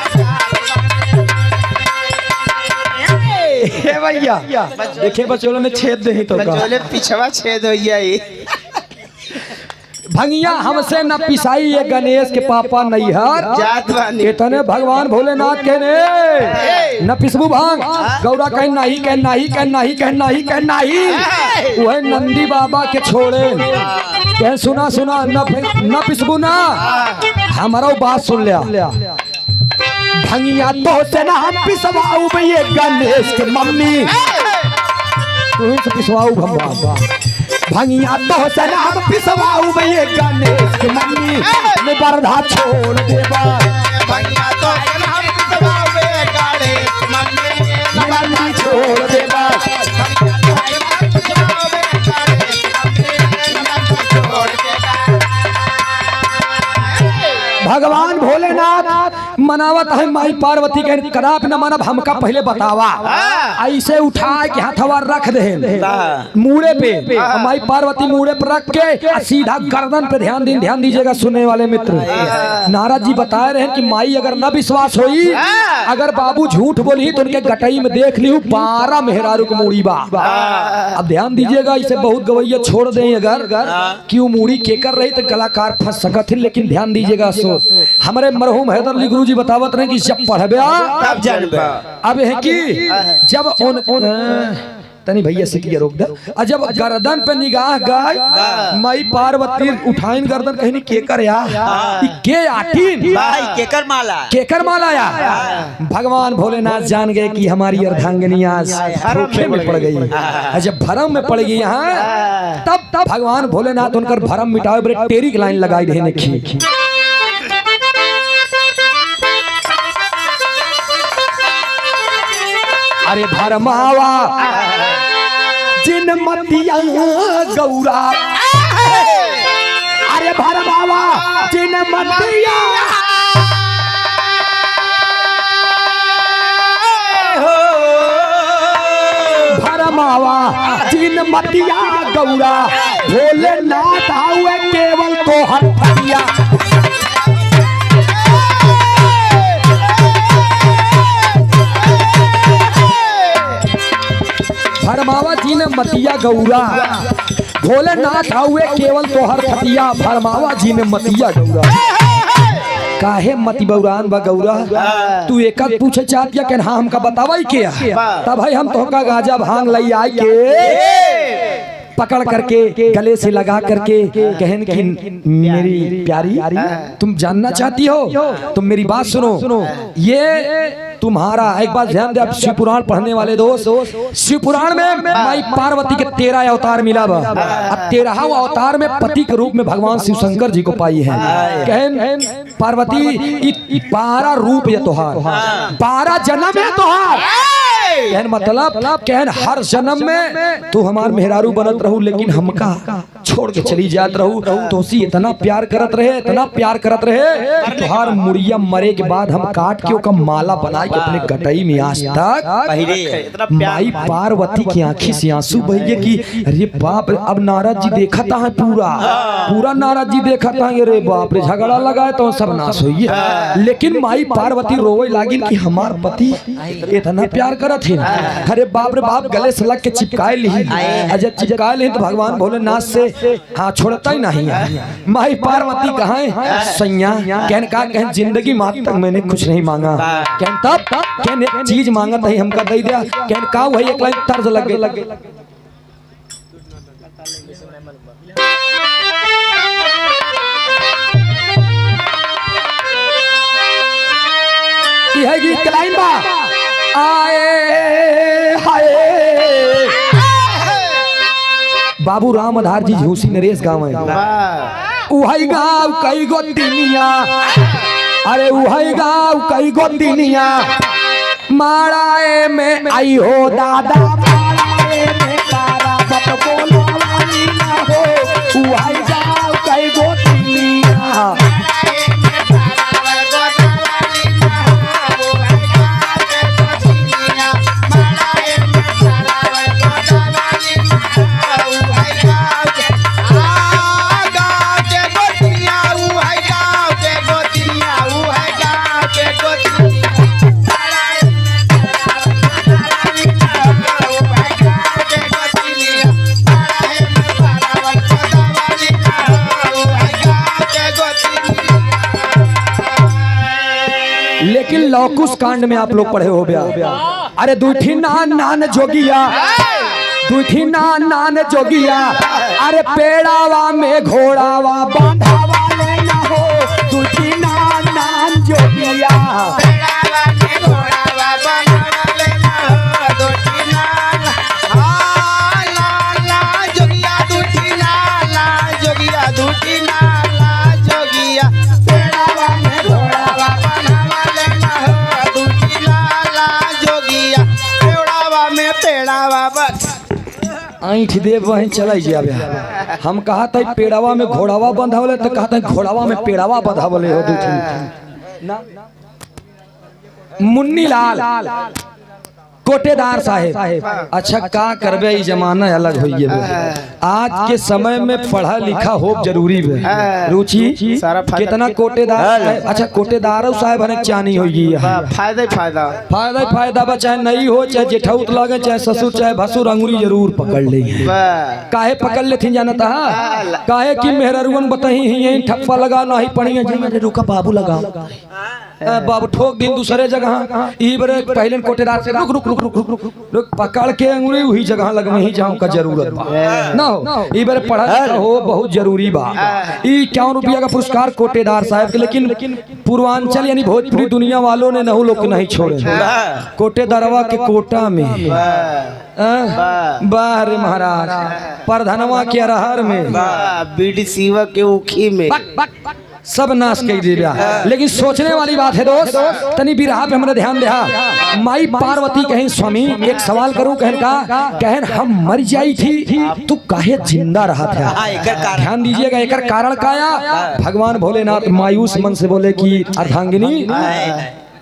हे भैया देखे बचोलों ने छेद दे तो का बचोले पिछवा छेद हो गई भंगिया हमसे न पिसाई ये गणेश के पापा नहीं हर जात बानी केतने भगवान भोलेनाथ कहने न पिसबू भांग गौरा कह नहीं कह नहीं कह नहीं कह नहीं कह नहीं वह नंदी बाबा के छोड़े कह सुना सुना न पिसबू ना हमारा बात सुन लिया भंगिया तो से ना हम पिसवाऊ ये गणेश के मम्मी तू ही से पिसवाऊ भंगा भंगिया तो से ना हम पिसवाऊ ये गणेश के मम्मी मैं बरधा छोड़ देबा भैया तो हम पिछवावे काले मम्मी मैं छोड़ देबा भगवान भोलेनाथ मनावत है माई पार्वती के कदाप न मानब हमका पहले बतावा। ऐसे उठा के हथवा रख दे मूड़े पे, माई पार्वती मूड़े पर रख के सीधा गर्दन पे ध्यान दीजिएगा सुनने वाले मित्र। नारद जी बता रहे हैं कि माई अगर न विश्वास होई, अगर बाबू झूठ बोली तो उनके गटई में देख ली 12 मेहरारू की मूड़ी बा। अब ध्यान दीजिएगा, इसे बहुत गवैया छोड़ दें अगर कि वो मूड़ी केकर रही तो कलाकार फंस सकत है। लेकिन ध्यान दीजिएगा, सो हमारे मरहूम हैदर अली गुरु जी बतावत रहे कि जब पढ़बे तब जानबे। अब है कि जब तनी भैया से किया रोक दे। जब गर्दन पे निगाह गई माई पार्वती उठाइन गर्दन कहीं नहीं केकर या के आटीन भाई केकर माला या भगवान भोलेनाथ जान गए कि हमारी अर्धांगिनी आज धोखे में पड़ गई। जब भरम में पड़ गई यहाँ तब भगवान भोलेनाथ उनकर भरम मिटावे बड़े टेरी की लाइन लगाई रहने की। अरे भरमावा जिन मतिया गौरा, अरे भरमावा जिन मतिया भरमावा जिन मतिया गौरा, भोलेनाथ हुए केवल तो हथिया। भरमावा जी ने मतिया गौरा, भोलेनाथ हुए केवल तोहर फतिया। भरमावा जी ने मतिया गौरा, काहे मति बौरान बा गौरा, तू एक पूछे चाहतिया के हाँ हमका बतावा क्या तब भाई हम तोहका गाजा भांग लई आई के पकड़ करके गले से लगा करके कहन कि मेरी प्यारी तुम जानना चाहती हो, तुम मेरी बात सुनो। ये तुम्हारा एक बात ध्यान दे, शिव पुराण पढ़ने वाले दोस्त, शिव पुराण में माई पार्वती के 13 अवतार मिला बा। 13वां अवतार में पति के रूप में भगवान शिव शंकर जी को पाई है। कहन पार्वती 12 रूप है तोहार, 12 जन्म है तोहार। कहन मतलब कहन हर जन्म में तू हमार मेहरारू बनत रहू, लेकिन हमका छोड़ के चली जात रहू। तो उसी इतना प्यार करत रहे तुहार मुड़िया मरे के बाद हम काट के ओका माला बना के अपने गटई में आज तक माई पार्वती की आंखी से आंसू बहिए कि अरे बाप रे। अब नारद जी देखा था है पूरा नारद जी देखा था, अरे बाप रे झगड़ा लगाए तो सब नाश हुई। लेकिन माई पार्वती रोवे लागिन कि हमार पति इतना प्यार करत है। अरे बाप रे बाप, गले से लग के चिपकाए ली, जब चिपकाए ली तो भगवान भोलेनाथ से हाँ छोड़ता ही नहीं। माई पार्वती कहाँ है सैया, कहन जिंदगी मात तक मैंने कुछ नहीं मांगा, कहन तब कहन एक चीज मांगा था हमका दे दिया। कहन का वही एक लाइन तर्ज लगे है गीत लाइन बा आए हाय बाबू राम आधार जी झूसी नरेश गाँव है। उहाई गाँव कई गो दिनिया, अरे उहाई गाँव कई गो दिनिया, माराए में आई हो दादा, माराए में तारा बत बोलो वाली ना हो। उहाई गाँव कई गो दिनिया, लेकिन लौकुश कांड में आप लोग पढ़े हो गया। अरे दूठी नान जोगिया, दूठी नान जोगिया, अरे पेड़ावा में घोड़ावा बांधावा लेना हो। दूठी नान जोगिया, पेड़ावा में घोड़ावा बांधावा लेना हो। दूठी नान जोगिया, दूठी नान जोगिया, दूठी नान जोगिया, पेड़ावा में घोड़ावा बांधावा लेना हो। दूठी नान जोगिया, पेड़ावा में पेड़ावा बस ऐठ देव वहीं चला जाबे। हम कहा था पेड़ावा में घोड़ावा बंधावले तो कहा था घोड़ावा में पेड़ावा बंधावले हो दूठी ना। मुन्नी लाल कोटेदार साहेब। अच्छा का करबे, ई जमाना अलग हो गया। आज के समय में पढ़ा लिखा हो जरूरी है। रुचि कितना कोटेदार है। अच्छा कोटेदार साहेब हने चानी होगी, फायदा ही फायदा, फायदा ही फायदा बा, चाहे नहीं हो चाहे जेठाउत लगे चाहे ससुर चाहे भसुर, अंगुरी जरूर पकड़ ले। काहे पकड़ लेथिन जानता है? काहे कि मेहररुवन बताही ही ठप्पा लगा नहीं पड़ी है, रुका बाबू लगा बाबू ठोक दिन दूसरे जगह। ई बरे पहले कोटेदार से रुक रुक रुक रुक रुक रुक रुक पकड़ के अंगुरी वही जगह लगवही जहाँ का जरूरत बा ना हो। ई बरे पढ़ा लिखा हो बहुत जरूरी बा। ई 51 रुपया का पुरस्कार कोटेदार साहब के, लेकिन पूर्वांचल यानी भोजपुरी दुनिया वालों ने नहु लोग नहीं छोड़े। कोटेदारवा के कोटा में बाहर महाराज परधनवा के अरहर में बीडी सीवा के उखी में सब नाश कर दिया। लेकिन सोचने वाली बात है दोस्त, तनी बिरहा पे हमारे ध्यान दे। माई पार्वती कहें स्वामी एक सवाल करूं, कहन हम मर जाई थी तू काहे जिंदा रहा था? ध्यान दीजिएगा, एक कारण काया। भगवान भोलेनाथ मायूस मन से बोले कि अर्धांगिनी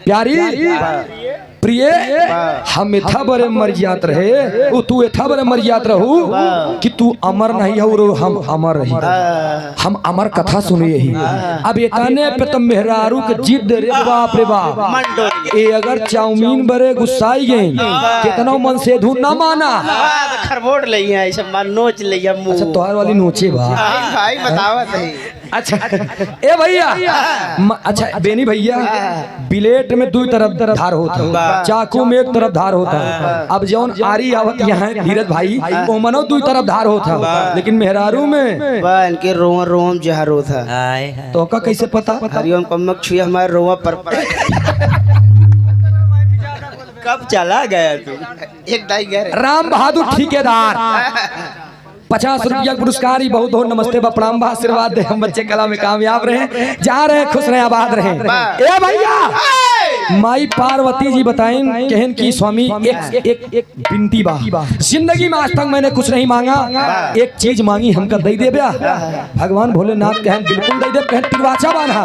प्यारी प्रिय, हम इतना बड़े मर जात रहे, तू इतना बड़े मर जात रहू कि तू अमर नहीं हो, हम अमर रही, हम अमर कथा सुनिए ही। अब इतने पे तो मेहरारू के जिद रे बाप रे बाप। ये अगर चाउमीन बड़े गुस्साई गई कितना मन से धू ना माना, खरबोड़ लिया ऐसे मन नोच लिया मुंह। अच्छा तोहर वाली नोचे बा भाई बतावत है। अच्छा ए भैया, अच्छा बेनी भैया, बिलेट में दो तरफ धार होता, चाकू में एक तरफ धार होता। अब जौन आरी आवत यहाँ धीरज भाई वो मनो दो तरफ धार होता, लेकिन मेहरारू में इनके रोम रोम जहर होता। तो का कैसे पता? हरिओम कमक छुए हमारे रोमा पर कब चला गया तू? एक दाई गए राम बहादुर ठेकेदार 50 रुपया पुरस्कार ही बहुत बहुत नमस्ते बा प्रणाम बा आशीर्वाद दे। हम बच्चे कला में कामयाब रहे, जा रहे खुश रहे आबाद रहे। ए भैया माई पार्वती जी बताएं कहन की स्वामी एक बिनती बा, जिंदगी में आज तक मैंने कुछ नहीं मांगा, एक चीज मांगी हमका दे दे ब्या। भगवान भोलेनाथ कहन बिल्कुल दे दे, कहन तिरवाचा बांधा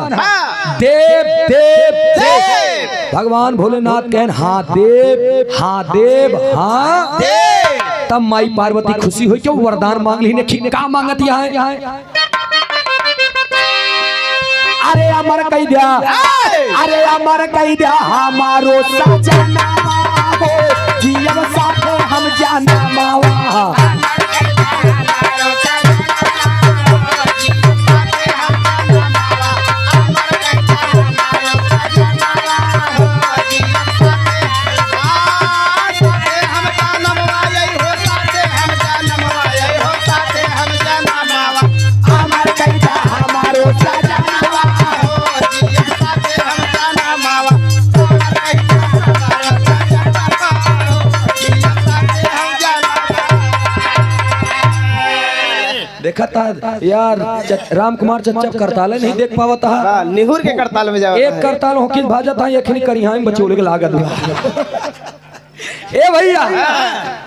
देव देव देव। भगवान भोलेनाथ कहन हाँ देव हाँ देव हाँ देव। तब माई पार्वती खुशी हुई क्यों वरदान मांग ली ने, क्या मांगत यहाँ? अरे अमर कह दिया, अरे अमर कह दिया हमारो सजना हो, जियम साथे हम जाना मावा। देखा था यार राम कुमार चच्चा करताल नहीं देख पावा था, निहुर के करताल में जाओ। एक करताल हो किस भाजा था यखनी करिहाई बचोले के लागत। ए भैया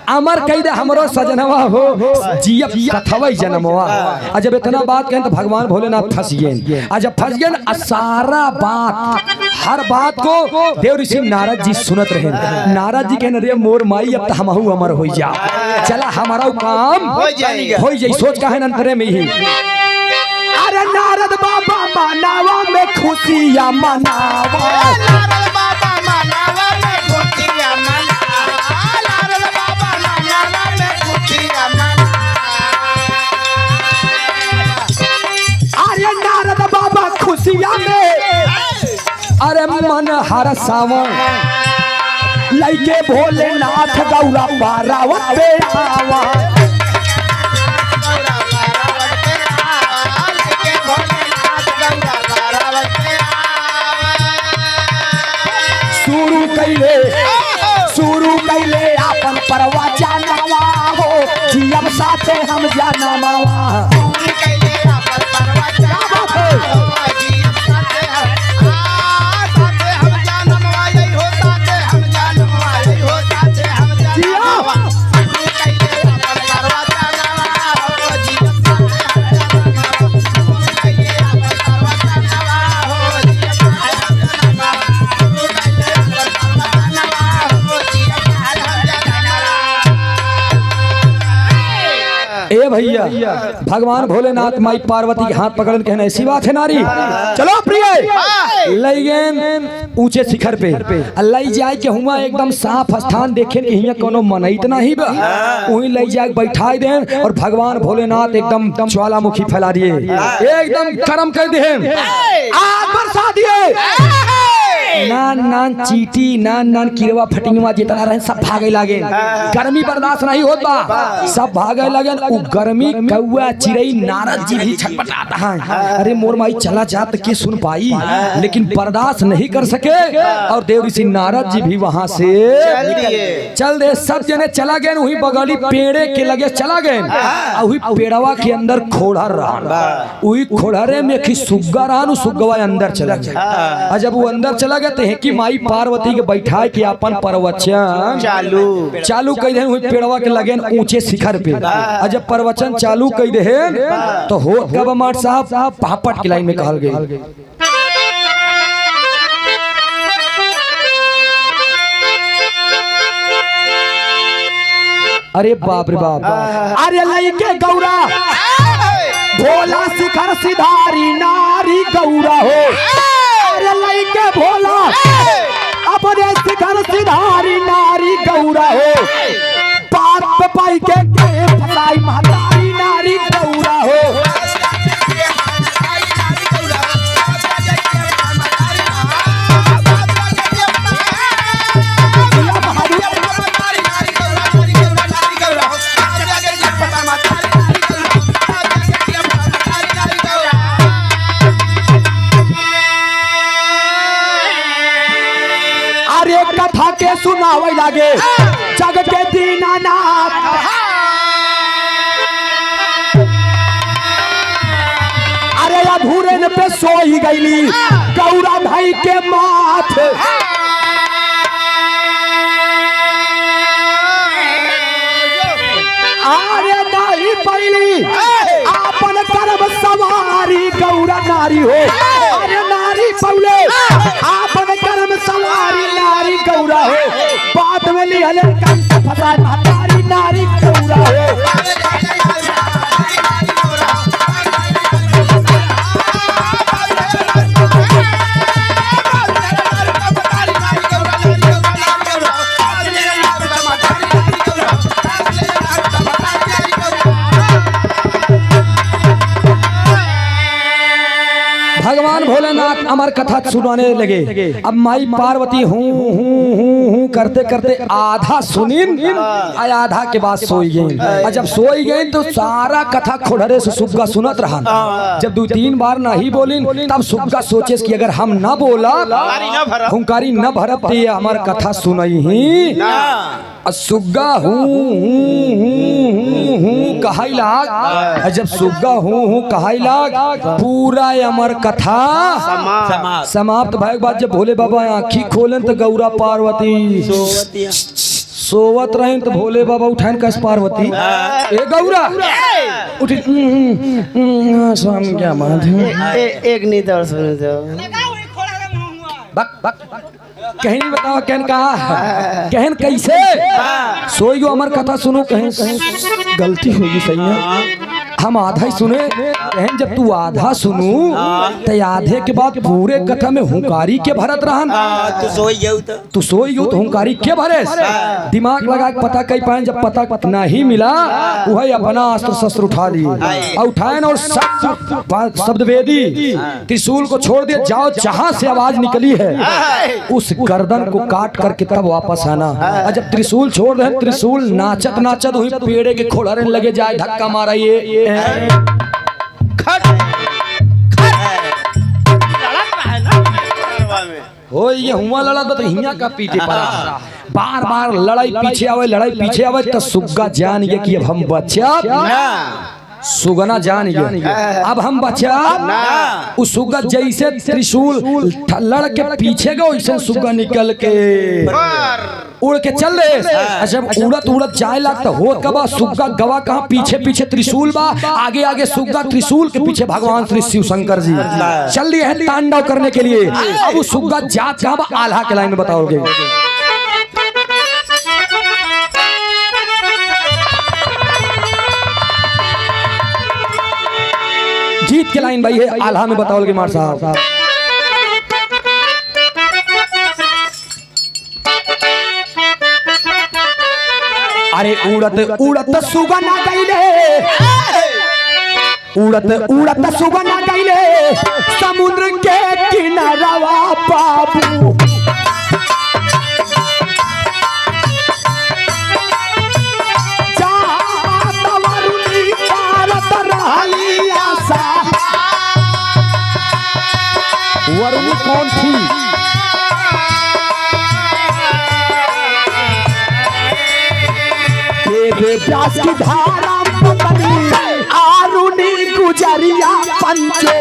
अमर कह दे हमरो सजनवा हो, जियब कथवई जन्मवा। आ जब इतना बात कहें तो भगवान भोलेनाथ फंस गए। आ जब फंस गए सारा बात हर बात को देव ऋषि नारद जी सुनत रहे। नारद जी कहने रे मोर माई अब तो हमहू अमर हो जा, चला हमारा काम हो जाई। सोच का है अंतरे में ही। अरे नारद बाबा मनावा में खुशियां मनावा, खुशियां में अरे मन हर सावन लइके भोलेनाथ गौरा पारावत पे आवा। शुरू कैले अपन परवा जानवा हो, जियम साथे हम जाना मावा। भैया भगवान भोलेनाथ माई पार्वती के हाथ पकड़न कहना ऐसी बात है नारी, चलो प्रिय लई गए ऊंचे शिखर पे, लई जाए के हुआ एकदम साफ स्थान देखे कि हियां कोनो मनईत नहीं बा, वहीं लई जाए बैठाई देन और भगवान भोलेनाथ एकदम ज्वालामुखी फैला दिए, एकदम गरम कर दिए, आग बरसा दिए, नान नान चीटी नान नान किरवा फटिंगवा जितना रहे सब भागे लागे, गर्मी बर्दाश्त नहीं होता, सब भागे लगे। उ गर्मी कौआ चिड़ई नारद जी भी छटपटाता है, अरे मोर माई चला जात के सुन पाई, लेकिन बर्दाश्त नहीं कर सके और देव ऋषि नारद जी भी वहां से चल दे, सब जने चला गए, वही बगली पेड़े के लगे चला गए, वही पेड़वा के अंदर खोड़हर रहा, वही खोड़हरे में की सुग्गा रहा, सुग्गवा अंदर चला गया, जब वो अंदर चला गया तो कि माई पार्वती के बैठा के अपन प्रवचन चालू कर दे, पेड़वा के लगे ऊंचे शिखर पे, जब प्रवचन चालू कर दे तो हो कब मार साहब पापट की लाइन में कहल गई, अरे बाप रे बाप, अरे लइके गौरा भोला शिखर सिधारी नारी गौरा हो, अरे लइके भोला अपने शिखर सिधारी नारी गौरा हो, पार पे पाई के फसाई महतारी नारी गौरा हो, कथा के सुनावे लागे जग के दीनानाथ, अरे अधूरे न पे सोई गईली गौरा भाई के माथे, अरे नहीं पैली आपन कर्म सवारी गौरा नारी हो, अरे नारी पौले आपन कर्म सवारी नारी गौरा हो, बात में लिहले कंठ फसा महतारी नारी गौरा हो, भगवान भोलेनाथ अमर कथा सुनाने लगे। अब माई पार्वती हूँ करते करते आधा सुनीन आधा के बाद सोई गई। जब सोई गई तो सारा कथा खोड़रे से सुग्गा सुनत रहा। जब 2-3 बार नहीं बोली तब सुग्गा सोचे कि अगर हम न बोला हुंकारी न भरत ये हमार कथा सुनई ही सुग्गा हूँ कहाई लाग। जब सुग्गा हूँ कहाई लाग पूरा अमर कथा समाप्त भय बाद जब भोले बाबा आँखी खोलन तो गौरा पार्वती सोवत रहे तो भोले बाबा उठान कस पार्वती ए गौरा उठी स्वामी क्या माधव एक नहीं दर सुन दो बक बक कहीं बताओ कहन कहा कहन कैसे सोई गो अमर कथा सुनो कहीं गलती होगी सही है हम आधा ही सुने कहन जब तू आधा सुनू तो आधे के बाद पूरे कथा में हुंकारी के भरत रहन तू सोई गयो तो हुंकारी के भरे दिमाग लगा के पता कई पाए जब पता नहीं मिला वही अपना अस्त्र शस्त्र उठा लिए और उठाए और शब्द वेदी त्रिशूल को छोड़ दिया जाओ जहां से आवाज निकली है उस गर्दन को काट करके तब वापस आना। जब त्रिशूल छोड़ रहे त्रिशूल नाचत नाचत हुई पेड़े के खोड़ने लगे जाए धक्का मारा ये हो ये हुआ लड़ा तो हिया का पीछे पड़ा बार बार लड़ाई पीछे आवे तो सुग्गा जान गया कि अब हम बचा सुगना जान गया अब हम बचा उस सुग्गा जैसे त्रिशूल लड़ के पीछे गो वैसे सुग्गा निकल के उड़ के चल रहे। जब उड़त जाए लगता हो कबा सुग्गा गवा कहाँ पीछे त्रिशूल बा आगे सुग्गा त्रिशूल के पीछे भगवान श्री शिव शंकर जी चल दिए हैं तांडव करने के लिए। अब उस सुग्गा जात कहाँ बा आल्हा के लाइन में बताओगे। गीत के लाइन भाई है आल्हा में बताओ के मार साहब। अरे उड़त उड़त सुगना गईले, उड़त उड़त सुगना गईले समुद्र के किनारवा बाबू। वरुणी कौन थी? प्यास की धारा आरुणी गुजरिया पंचो।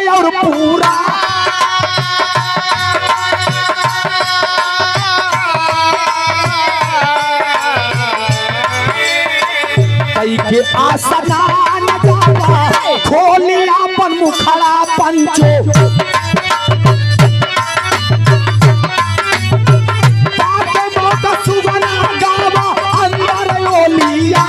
और पूरा के आसना खोलिया अपन मुखड़ा पंचो। सुगना गावा अंदर ओलिया।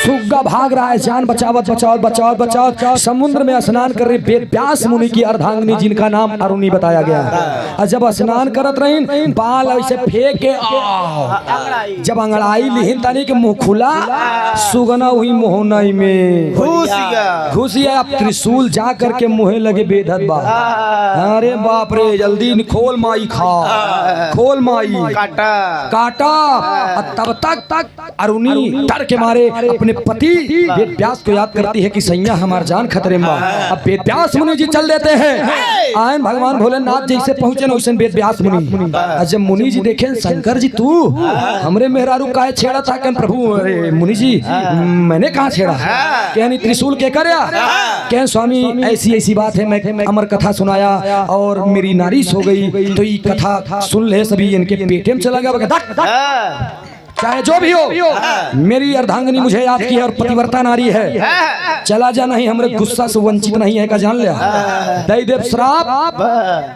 सुग्गा भाग रहा है जान बचावत बचावत बचावत बचावत समुद्र में स्नान कर रही वेदव्यास मुनि की अर्धांगिनी जिनका नाम अरुणी बताया गया। और जब स्नान करत रही बाल ऐसे फेंक के जब अंगड़ाई लिहिन तनी के मुंह खुला सुगना हुई मोहनई में घुस गया। अब त्रिशूल जा करके मुहे लगे बेधत बा। अरे बाप रे जल्दी खोल माई खा खोल माई काटा। तब तक अरुणी डर के मारे अपने पति वेदव्यास को याद करती है कि सैया हमार जान खतरे में। अब वेदव्यास मुनि जी चल देते हैं। आयन भगवान भोलेनाथ जैसे पहुंचे न वैसे वेदव्यास मुनि। जब मुनि जी देखे शंकर जी तू हमरे मेहरारू काहे छेड़ा था? कहन प्रभु अरे मुनि जी मैंने कहा छेड़ा? कहनी त्रिशूल के करया? कहन स्वामी ऐसी ऐसी बात है, मैं अमर कथा सुनाया और मेरी नारिश हो गई तो ये कथा सुन ले सभी इनके पेटे में चला गया। चाहे जो भी हो मेरी अर्धांगिनी मुझे याद की है और पतिव्रता नारी है। चला जा नहीं हमरे गुस्सा से वंचित नहीं है का जान लिया। दई देव श्राप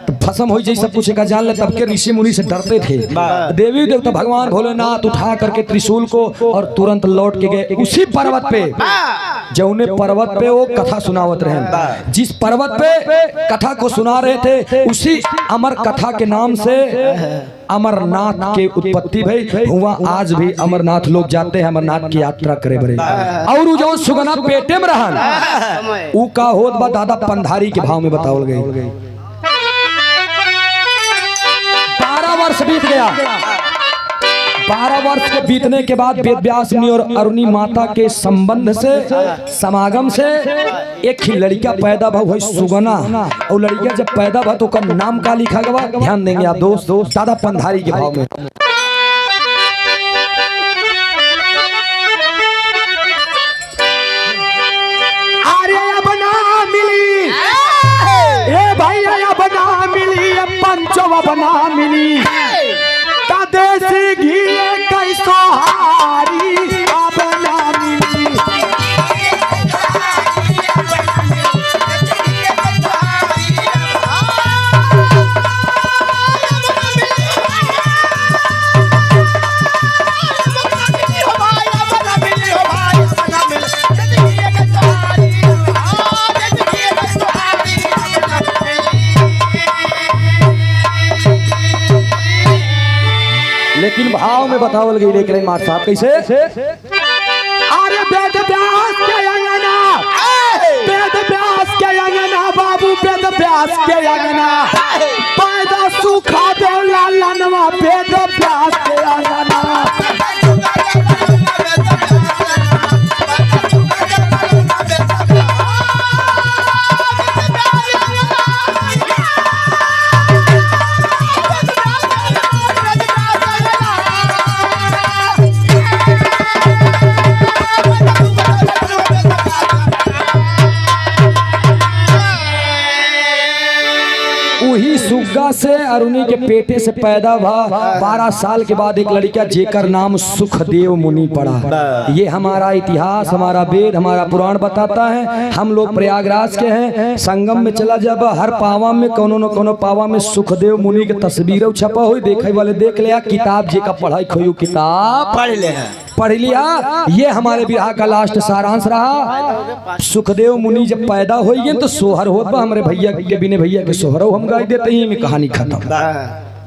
तो भस्म हो जाए सब कुछ का जान ले। तब के ऋषि मुनि से डरते थे। देवी देवता भगवान भोलेनाथ उठा करके त्रिशूल को और तुरंत लौट के गए उसी पर्वत पे जौने पर्वत पे वो कथा सुनावत रहे। जिस पर्वत पे कथा को सुना रहे थे उसी अमर कथा के नाम से अमरनाथ के उत्पत्ति भई। हुआ आज भी अमरनाथ लोग जाते हैं अमरनाथ की यात्रा करे बड़े। और जो सुगना पेटे में रहन ऊ का होत बा दादा पंधारी के भाव में बतावल गई। 12 वर्ष बीत गया। 12 वर्ष के बीतने के बाद वेदव्यास मुनि और अरुणी माता के संबंध से समागम से एक ही लड़का पैदा भा हुई सुगना। और लड़का जब पैदा भा तो का नाम का लिखा गया ध्यान देंगे आप दोस्त दादा पंधारी के भाव में। पंचवा बना मिली देसी घी कैसो हारी बना मिली। लेकिन भाव में बतावल गई लेकिन मार साहब कैसे? अरे वेदव्यास के अंगना, वेदव्यास के अंगना बाबू, वेदव्यास के अंगना पैदा सुखा दे लालनवा, वेदव्यास के अंगना। सुग्गा से और उन्हीं के पेटे से पैदा हुआ 12 साल के बाद एक लड़का जेकर नाम सुखदेव मुनि पड़ा। ये हमारा इतिहास, हमारा वेद, हमारा पुराण बताता है। हम लोग प्रयागराज के हैं। संगम में चला जब हर पावा में कोनो न कोनो पावा में सुखदेव मुनि के तस्वीर छपा हुई, देखे वाले देख लिया। किताब जी का पढ़ाई खोई किताब पढ़ लिया। ये हमारे विवाह का लास्ट सारांश रहा। सुखदेव मुनि जब पैदा हो गए तो सोहर होता हमारे भैया के बिने भैया के सोहर हम गाय देते ही में कहानी खत्म।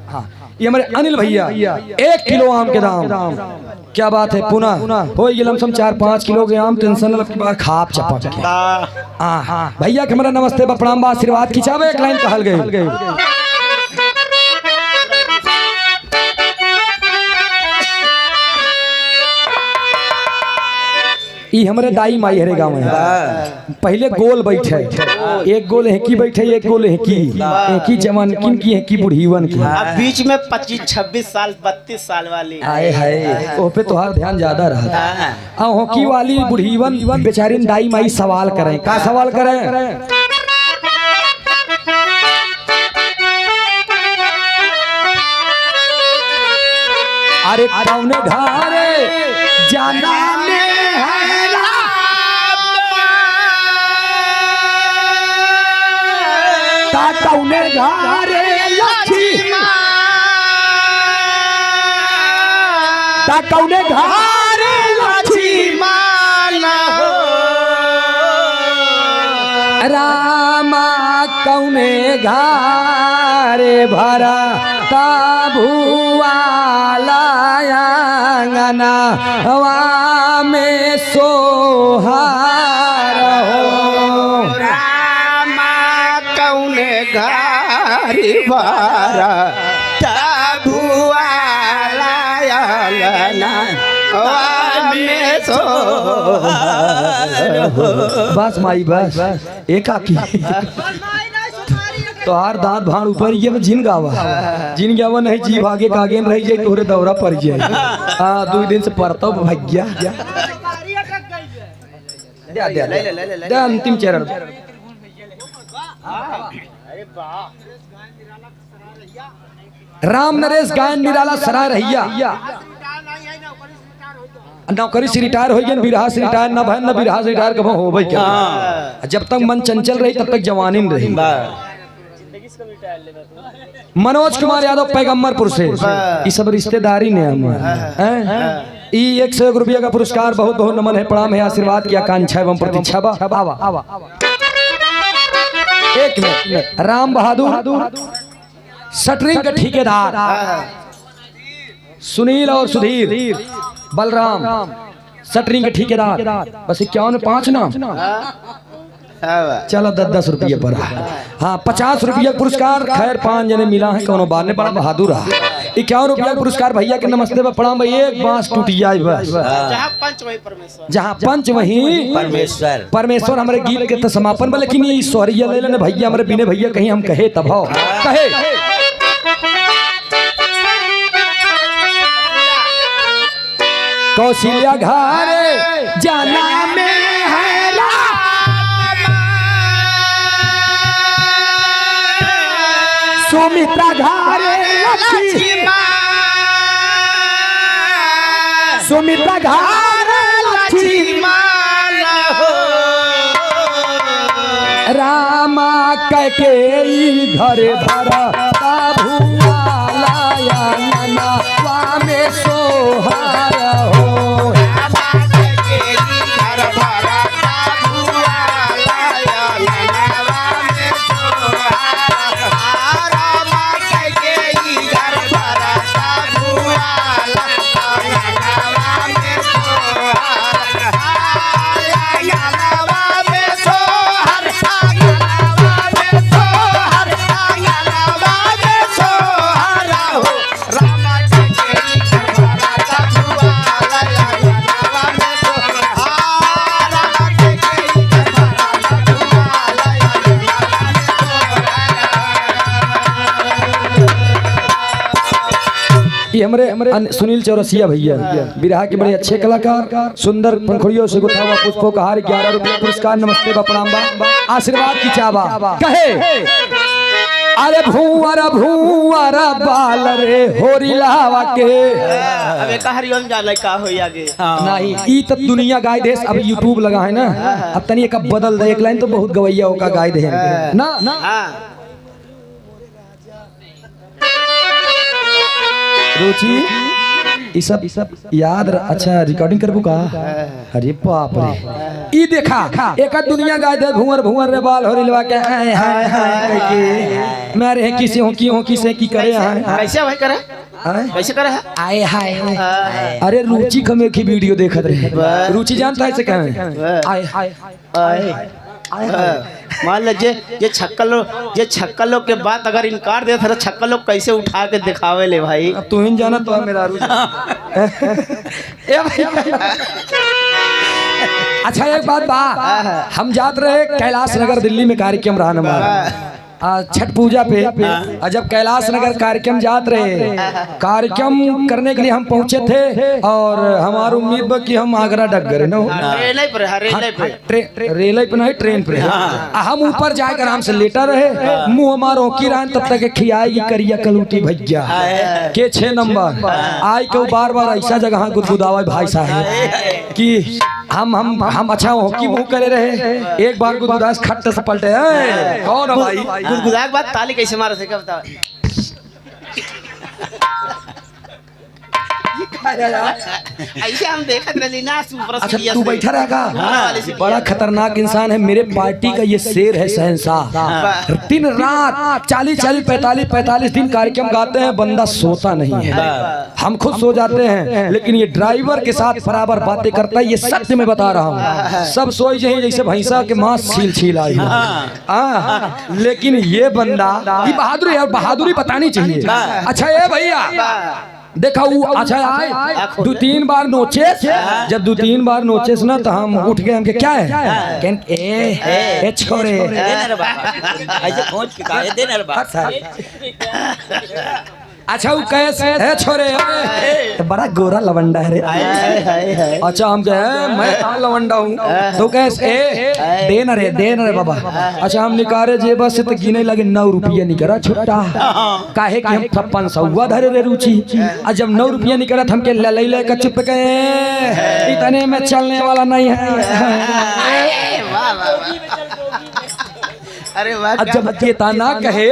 हाँ, ये हमारे अनिल भैया 1 किलो आम के दाम, क्या बात है, पुनः हो गए लमसम 4-5 किलो के आम, टेंशन के बाद खाप चपा। हाँ भैया के हमारा नमस्ते प्रणाम आशीर्वाद खिंचावे। एक लाइन कहल गई, ई हमारे दाई माई हरे गाँव में पहले गोल बैठे, एक गोल हेकी बैठे, एक गोल हेकी जवान किन की हेकी बुढ़ीवन की, बीच में 25-26 साल 32 साल वाली आए हाय ओ पे तोहार ध्यान ज्यादा रहा। होकी वाली बुढ़ीवन बेचारी दाई माई सवाल करें, का सवाल करें? अरे कौने घरे जाना कौने घरे लक्ष्मी, कौने घरे लक्ष्मी रामा, कौने घरे भरा भुआला आंगना हवा में सोहार हो। घारी बारा भुआला बस माई बस एक आकी तोहार दांत भाड़ ऊपर ये जिन गावा नहीं जीव आगे कागे रह जाए तोरे दौरा पड़ जाए। हाँ 2 दिन से पड़ता भैया अंतिम चरण। राम नरेश गायन निराला सराय रहिया, नौकरी से रिटायर हो गए, बिरहा से रिटायर न भन न बिरहा से रिटायर कब हो भाई क्या। जब तक मन चंचल रही तब तक जवानी में रही। मनोज कुमार यादव पैगम्बरपुर से, ये सब रिश्तेदारी ने हमारे 101 रुपया का पुरस्कार, बहुत बहुत नमन है, प्रणाम है, आशीर्वाद की आकांक्षा एवं प्रतीक्षा। एक मिनट, राम बहादुर शटरिंग के ठेकेदार, सुनील और सुधीर, बलराम शटरिंग के ठेकेदार, बस 51-5 नाम, चलो 10-10 रुपये पर। हाँ 50 रुपया पुरस्कार, खैर 5 जने मिला है, कोनो बार ने बड़ा बहादुर है। 51 रुपया पुरस्कार भैया के नमस्ते में प्रणाम। भाई एक बांस टूट जाए बस, जहाँ पंच वहीं परमेश्वर। हमारे गीत के तो समापन, लेकिन ये ईश्वरीय ले लेने भैया, हमारे बिने भैया कहीं हम कहे तब कहे। कौशल्या घरे जाना में है सुमित्रा घरे लक्ष्मी, सुमित्रा घरे लक्ष्मी रामा कैकेयी घरे भरा भुआला आंगना में सोहार हो। ये हमारे सुनील चौरसिया भैया बिरहा के बड़े अच्छे कलाकार, सुंदर पंखुड़ियों से गुथा हुआ पुष्पों का हार 11 रुपया पुरस्कार, नमस्ते प्रणाम आशीर्वाद की चावा कहे। अरे भूअर भूअर बाल रे होरी लावा के अबे का हरिओम जाने का हो आगे नहीं ई तो दुनिया गाय देश अब यूट्यूब लगा है ना अब तनी एक बदल दे एक लाइन तो बहुत गवैया का गाय दे ना ना रुचि ई सब याद अच्छा रिकॉर्डिंग करबो का अरे बाप रे ई देखा एक दुनिया गाय दे भुवर भुवर रे बाल होरी लवा के हाय हाय हाय के मैं रे किसी हो की से की करे हाय कैसे भाई करे कैसे करे आए हाय अरे रुचि खमे की वीडियो देखत रहे रुचि जानता है से कहे आए हाय मान लीजिए ये छक्का लोग के बात अगर इनकार दे तो छक्का लोग कैसे उठा के दिखावे ले भाई अब तू ही जाना तो है मेरा अच्छा एक बात बा हम जात रहे कैलाश नगर दिल्ली में कार्यक्रम रहा हमारा छठ पूजा पे जब कैलाश नगर कार्यक्रम जात रहे कार्यक्रम करने के लिए हम पहुंचे थे और हमारी उम्मीद बा कि हम आगरा डग गए ना रेल पे नहीं ट्रेन पे हम ऊपर जाकर आराम से लेटा रहे मुंह हमारा की रहा तब तक खियाएगी करिया कलूटी भैया के 6 नंबर आई के बार बार ऐसा जगह गुदगुदावा भाई साहब कि हम अच्छा हॉकी मुंह करे रहे एक बार गुदगुदास खट से पलटे कौन है भाई गुदगुदा के बाद ताली कैसे मारे थे क्या बता ऐसे हम देखत रही ना सुपर अच्छा तू बैठा रहेगा बड़ा खतरनाक इंसान है मेरे पार्टी का ये शेर है शहंशाह दिन रात 40-45 दिन कार्यक्रम गाते हैं बंदा सोता नहीं है हम खुद सो जाते हैं लेकिन ये ड्राइवर के साथ बराबर बातें करता है ये सत्य में बता रहा हूँ सब सोई जाए जैसे भैंसा के मांस छील आई लेकिन ये बंदा ये बहादुरी है बहादुरी बतानी चाहिए अच्छा ये भैया देखा वो अच्छा आए 2-3 बार नोचेस जब 2-3 बार नोचेस ना तो हम उठ गए हमके क्या है ए छोरे ऐसे पहुंच के काहे देना रे बात अच्छा वो कैसे है छोरे तो बड़ा गोरा लवंडा है रे अच्छा हम कहे मैं कहाँ लवंडा हूँ तो कैसे देना रे बाबा अच्छा हम निकारे जेब से तो गिने लगे 9 रुपया निकला छुट्टा काहे कि हम 56 धरे रे रुचि और जब 9 रुपया निकला हमके ले का चुप गए इतने में चलने वाला नहीं है अरे वाह जब ताना कहे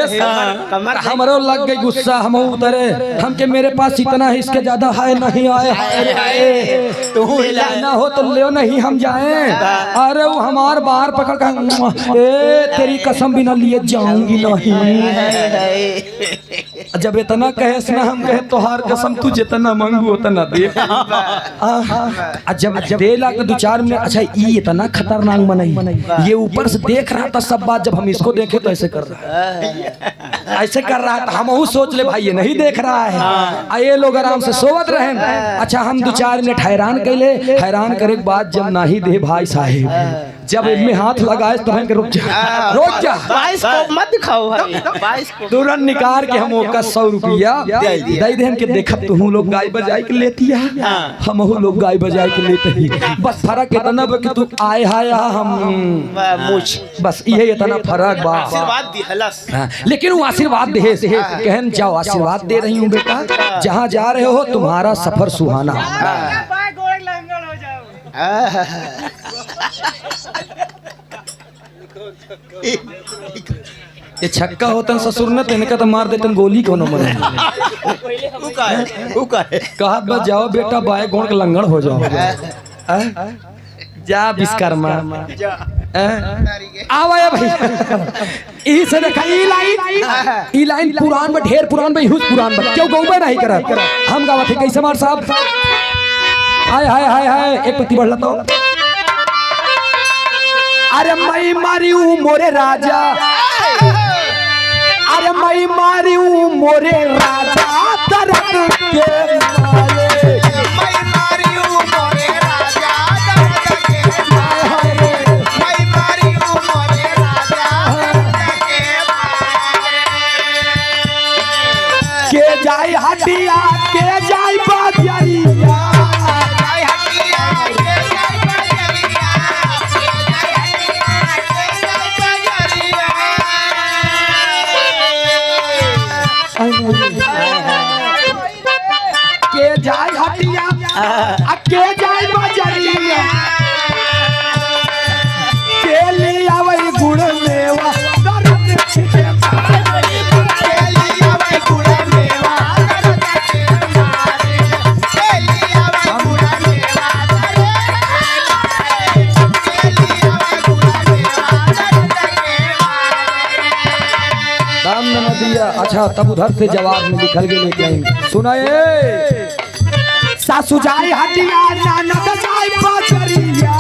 हमारो लग गई गुस्सा हम उतरे हमके मेरे पास इतना है इसके ज्यादा है नहीं आए तू ना हो तो ले नहीं हम जाए अरे वो हमार बाहर पकड़ कर तेरी कसम भी ना लिए जाऊंगी नहीं जब इतना कहे ना हम कहे तोहार कसम तू जितना मांगू उतना दे जब दे ला 2-4 मिनट अच्छा ये इतना खतरनाक मनई ये ऊपर से देख रहा था सब बात जब हम इसको देखे तो ऐसे कर रहा है ऐसे कर रहा था हम सोच ले भाई ये नहीं देख रहा है ये लोग आराम से सोवत रहे अच्छा हम 2-4 मिनट हैरान करे के बाद जब नहीं दे भाई साहेब जब इनमें हाथ लगाए तो हम रुक जा 22 को मत दिखाओ भाई 22 को तुरंत निकाल के हम ओका 100 रुपया दे दे के देखा तू लोग गाय बजाई के लेती है हम लोग गाय बजाई के लेते ही बस फर्क इतना कि तू आए हाय हम बस ये इतना फर्क बा आशीर्वाद दी हलस लेकिन वो आशीर्वाद दे कहन जाओ आशीर्वाद दे रही हूँ बेटा जहाँ जा रहे हो तुम्हारा सफर सुहाना ये छक्का होता ससुर ने तेने का तो मार देते गोली को नंबर कहा बस जाओ बेटा बाय गोण के लंगड़ हो जाओ जा विश्वकर्मा आवा भाई यही से देखा ई लाइन पुरान में ढेर पुरान में यूज पुरान में क्यों गाँव में नहीं करा हम गावा थे कैसे मार साहब हाय हाय हाय हाय एक पति बढ़ तो अरे मैं मारी हूँ मोरे राजा अरे मैं मारी हूँ मोरे राजा दर्द के मारे मैं मारी हूँ मोरे राजा दर्द के मारे मैं मारी हूँ मोरे राजा दर्द के मारे के जाई हटिया के जाई बाजरिया हटिया अके जाए बजरिया के ले आवे गुड़ मेवा दर्द के मारे के लिया वे गुड़ मेवा दर्द के मारे के लिया वे गुड़ मेवा दर्द के लिया वे गुड़ मेवा दर्द के मारे दाम न दिया। अच्छा तब उधर से जवाब में लिखल गए लेके सुनाए सासू जाए हटिया ननद जाए बजरिया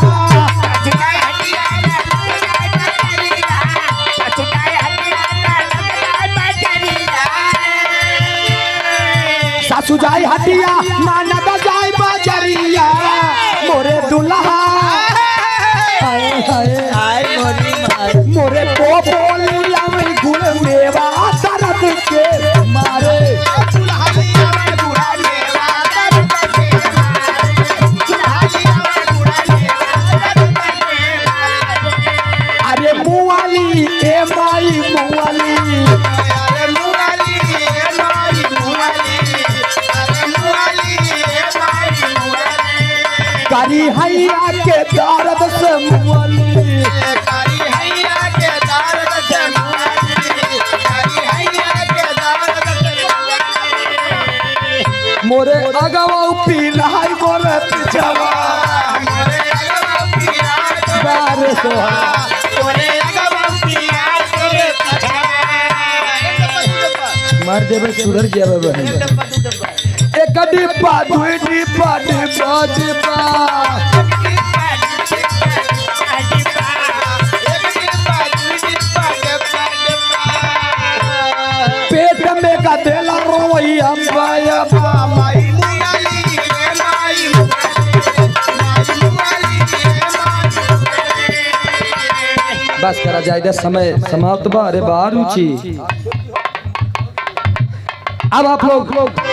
सासू जाए हटिया ननद जाए बजरिया मोरे दुल्हा हाय हाय आय मोरी मार मोरे को बोलिया में गुड़ मेवा दर्द के मारे दुल्हा लिया वे गुड़ मेवा दर्द के मारे दुल्हा लिया वे गुड़ मेवा दर्द के मारे अरे मुआली ए माई मुआली अरे मुआली ए माई मुआली अरे मुआली ए माई मुआली करी हैया के दर्द से मुआली कारी हैया के दर्द से मुआली कारी हैया के दर्द से मुआली मोरे अगवा पीलाई मोरे पिछवा मोरे अगवा पिया बारे सोहा मोरे अगवा पिया तोरे पछा मार देबे सुधर जाबे बहन एक डिब्बा दुई डिब्बा डिब्बा डिब्बा पेट में का देला रोइया बाया बस करा जाए दे समय समाप्त बा। अरे बा रुचि अब आप लोग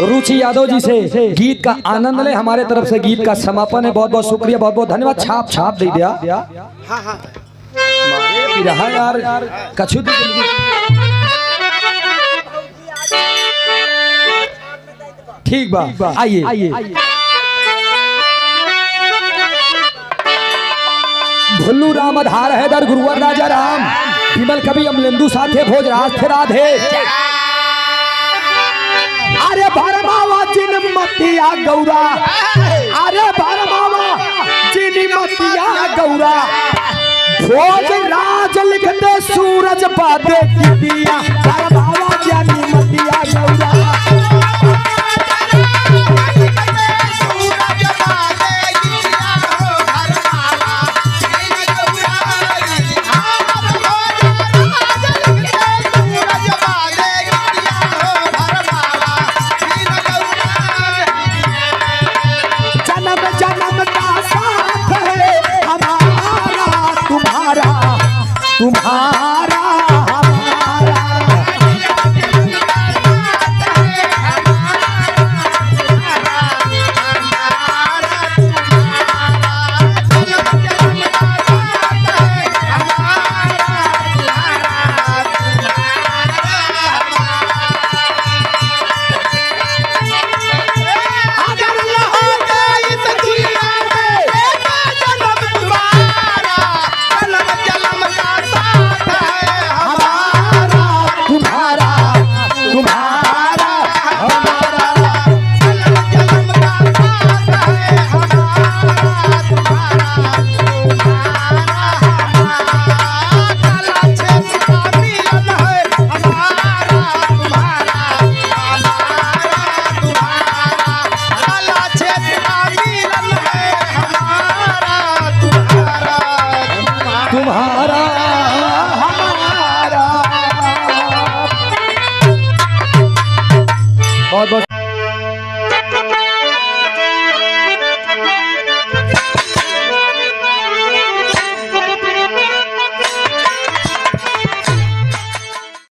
रुचि यादव जी से गीत का आनंद ले। हमारे तरफ से गीत का समापन है। बहुत बहुत शुक्रिया, बहुत बहुत धन्यवाद। छाप छाप दे दिया रहा यार कछु ठीक बा। आइए भुल्लू राम आधार हैदर गुरुवर राजा राम विमल कवि अमलेंदु साथे भोज राज थे राधे। अरे भरमावा जिन मतिया गौरा अरे भरमावा जिन मतिया गौरा भोज राज लिखते सूरज बादे की दिया भरमावा जिन मतिया गौरा।